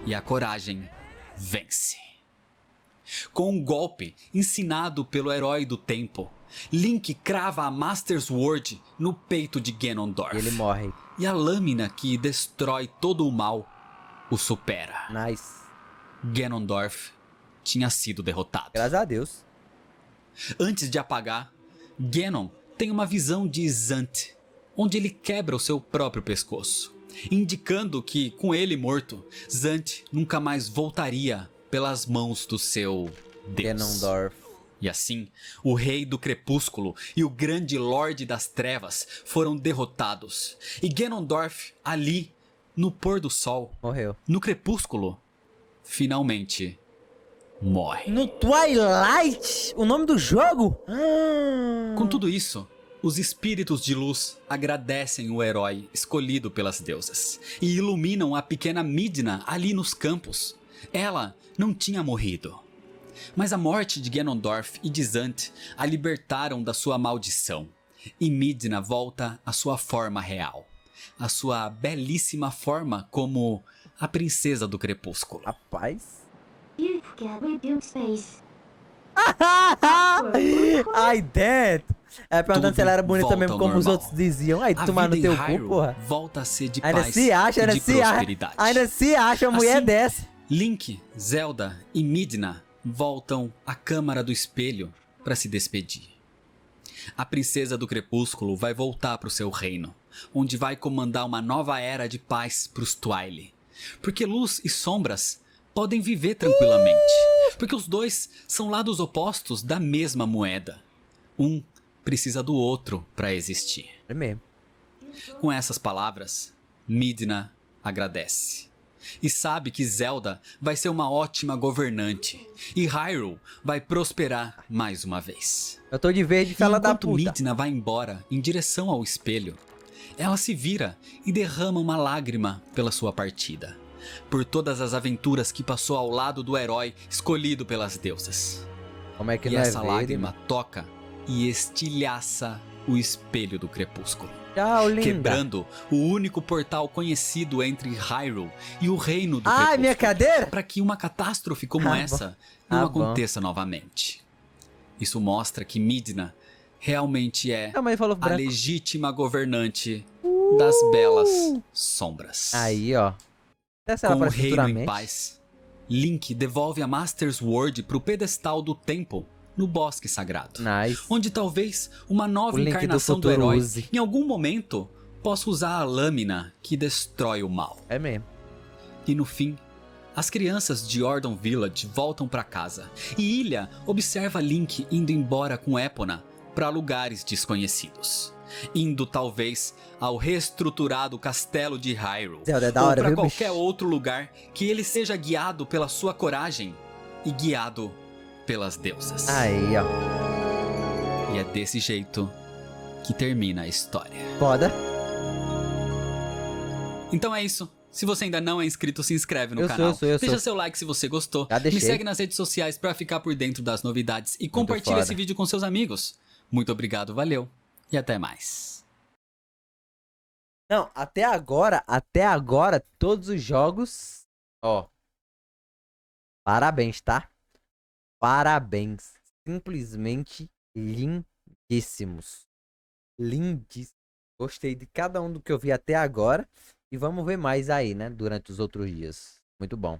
E a coragem vence. Com um golpe ensinado pelo herói do tempo, Link crava a Master Sword no peito de Ganondorf. E ele morre. E a lâmina que destrói todo o mal o supera. Nice. Ganondorf tinha sido derrotado. Graças a Deus. Antes de apagar, Ganon tem uma visão de Zant, onde ele quebra o seu próprio pescoço, indicando que, com ele morto, Zant nunca mais voltaria pelas mãos do seu Deus. Ganondorf. E assim, o Rei do Crepúsculo e o Grande Lorde das Trevas foram derrotados. E Ganondorf, ali, no pôr do sol, Morreu. no crepúsculo, finalmente morre. No Twilight? O nome do jogo? Com tudo isso, os espíritos de luz agradecem o herói escolhido pelas deusas e iluminam a pequena Midna ali nos campos. Ela não tinha morrido. Mas a morte de Ganondorf e de Zant a libertaram da sua maldição. E Midna volta à sua forma real. A sua belíssima forma como a princesa do crepúsculo. Rapaz. You forget we built space. Ai, dentro. É perguntando Tudo se ela era bonita volta mesmo, ao como os normal. outros diziam. Ai, A tomar no vida em teu cu, Hyrule porra. volta a ser de Ainda paz se acha, e ainda de se acha. prosperidade. Ainda se acha, a mulher Assim, desce. Link, Zelda e Midna voltam à Câmara do Espelho para se despedir. A princesa do crepúsculo vai voltar para o seu reino, onde vai comandar uma nova era de paz para os Twilight. Porque luz e sombras podem viver tranquilamente, porque os dois são lados opostos da mesma moeda. Um precisa do outro para existir. É mesmo. Com essas palavras, Midna agradece. E sabe que Zelda vai ser uma ótima governante. E Hyrule vai prosperar mais uma vez. Eu tô de verde, fala da Enquanto puta. Midna vai embora em direção ao espelho, ela se vira e derrama uma lágrima pela sua partida. Por todas as aventuras que passou ao lado do herói escolhido pelas deusas. Como é que E não é essa verde, lágrima mano? toca e estilhaça o espelho do crepúsculo. Tchau, linda. Quebrando o único portal conhecido entre Hyrule e o reino do Ai, crepúsculo. minha cadeira? Para que uma catástrofe como Ah, essa bom. não Ah, bom. aconteça novamente. Isso mostra que Midna realmente é Não, mas ele falou a branco. legítima governante das belas sombras. Aí, ó. Essa ela Com o aparece reino em futuramente. paz, Link devolve a Master Sword pro pedestal do tempo no Bosque Sagrado. Nice. Onde talvez uma nova O Link do encarnação do futuro herói use. em algum momento possa usar a lâmina que destrói o mal. É mesmo. E no fim, as crianças de Ordon Village voltam para casa e Ilha observa Link indo embora com Epona para lugares desconhecidos. Indo talvez ao reestruturado castelo de Hyrule Zelda é da ou hora, para viu, qualquer bicho? outro lugar que ele seja guiado pela sua coragem e guiado pelas deusas. Aí, ó. E é desse jeito que termina a história. Foda. Então é isso. Se você ainda não é inscrito, se inscreve no Eu canal. sou. Deixa seu like se você gostou. Já deixei. Me segue nas redes sociais para ficar por dentro das novidades e compartilha foda. esse vídeo com seus amigos. Muito obrigado, valeu e até mais. Não, até agora, todos os jogos, ó. Parabéns, tá? Parabéns. Simplesmente lindíssimos. Lindíssimos. Gostei de cada um do que eu vi até agora. E vamos ver mais aí, né? Durante os outros dias. Muito bom.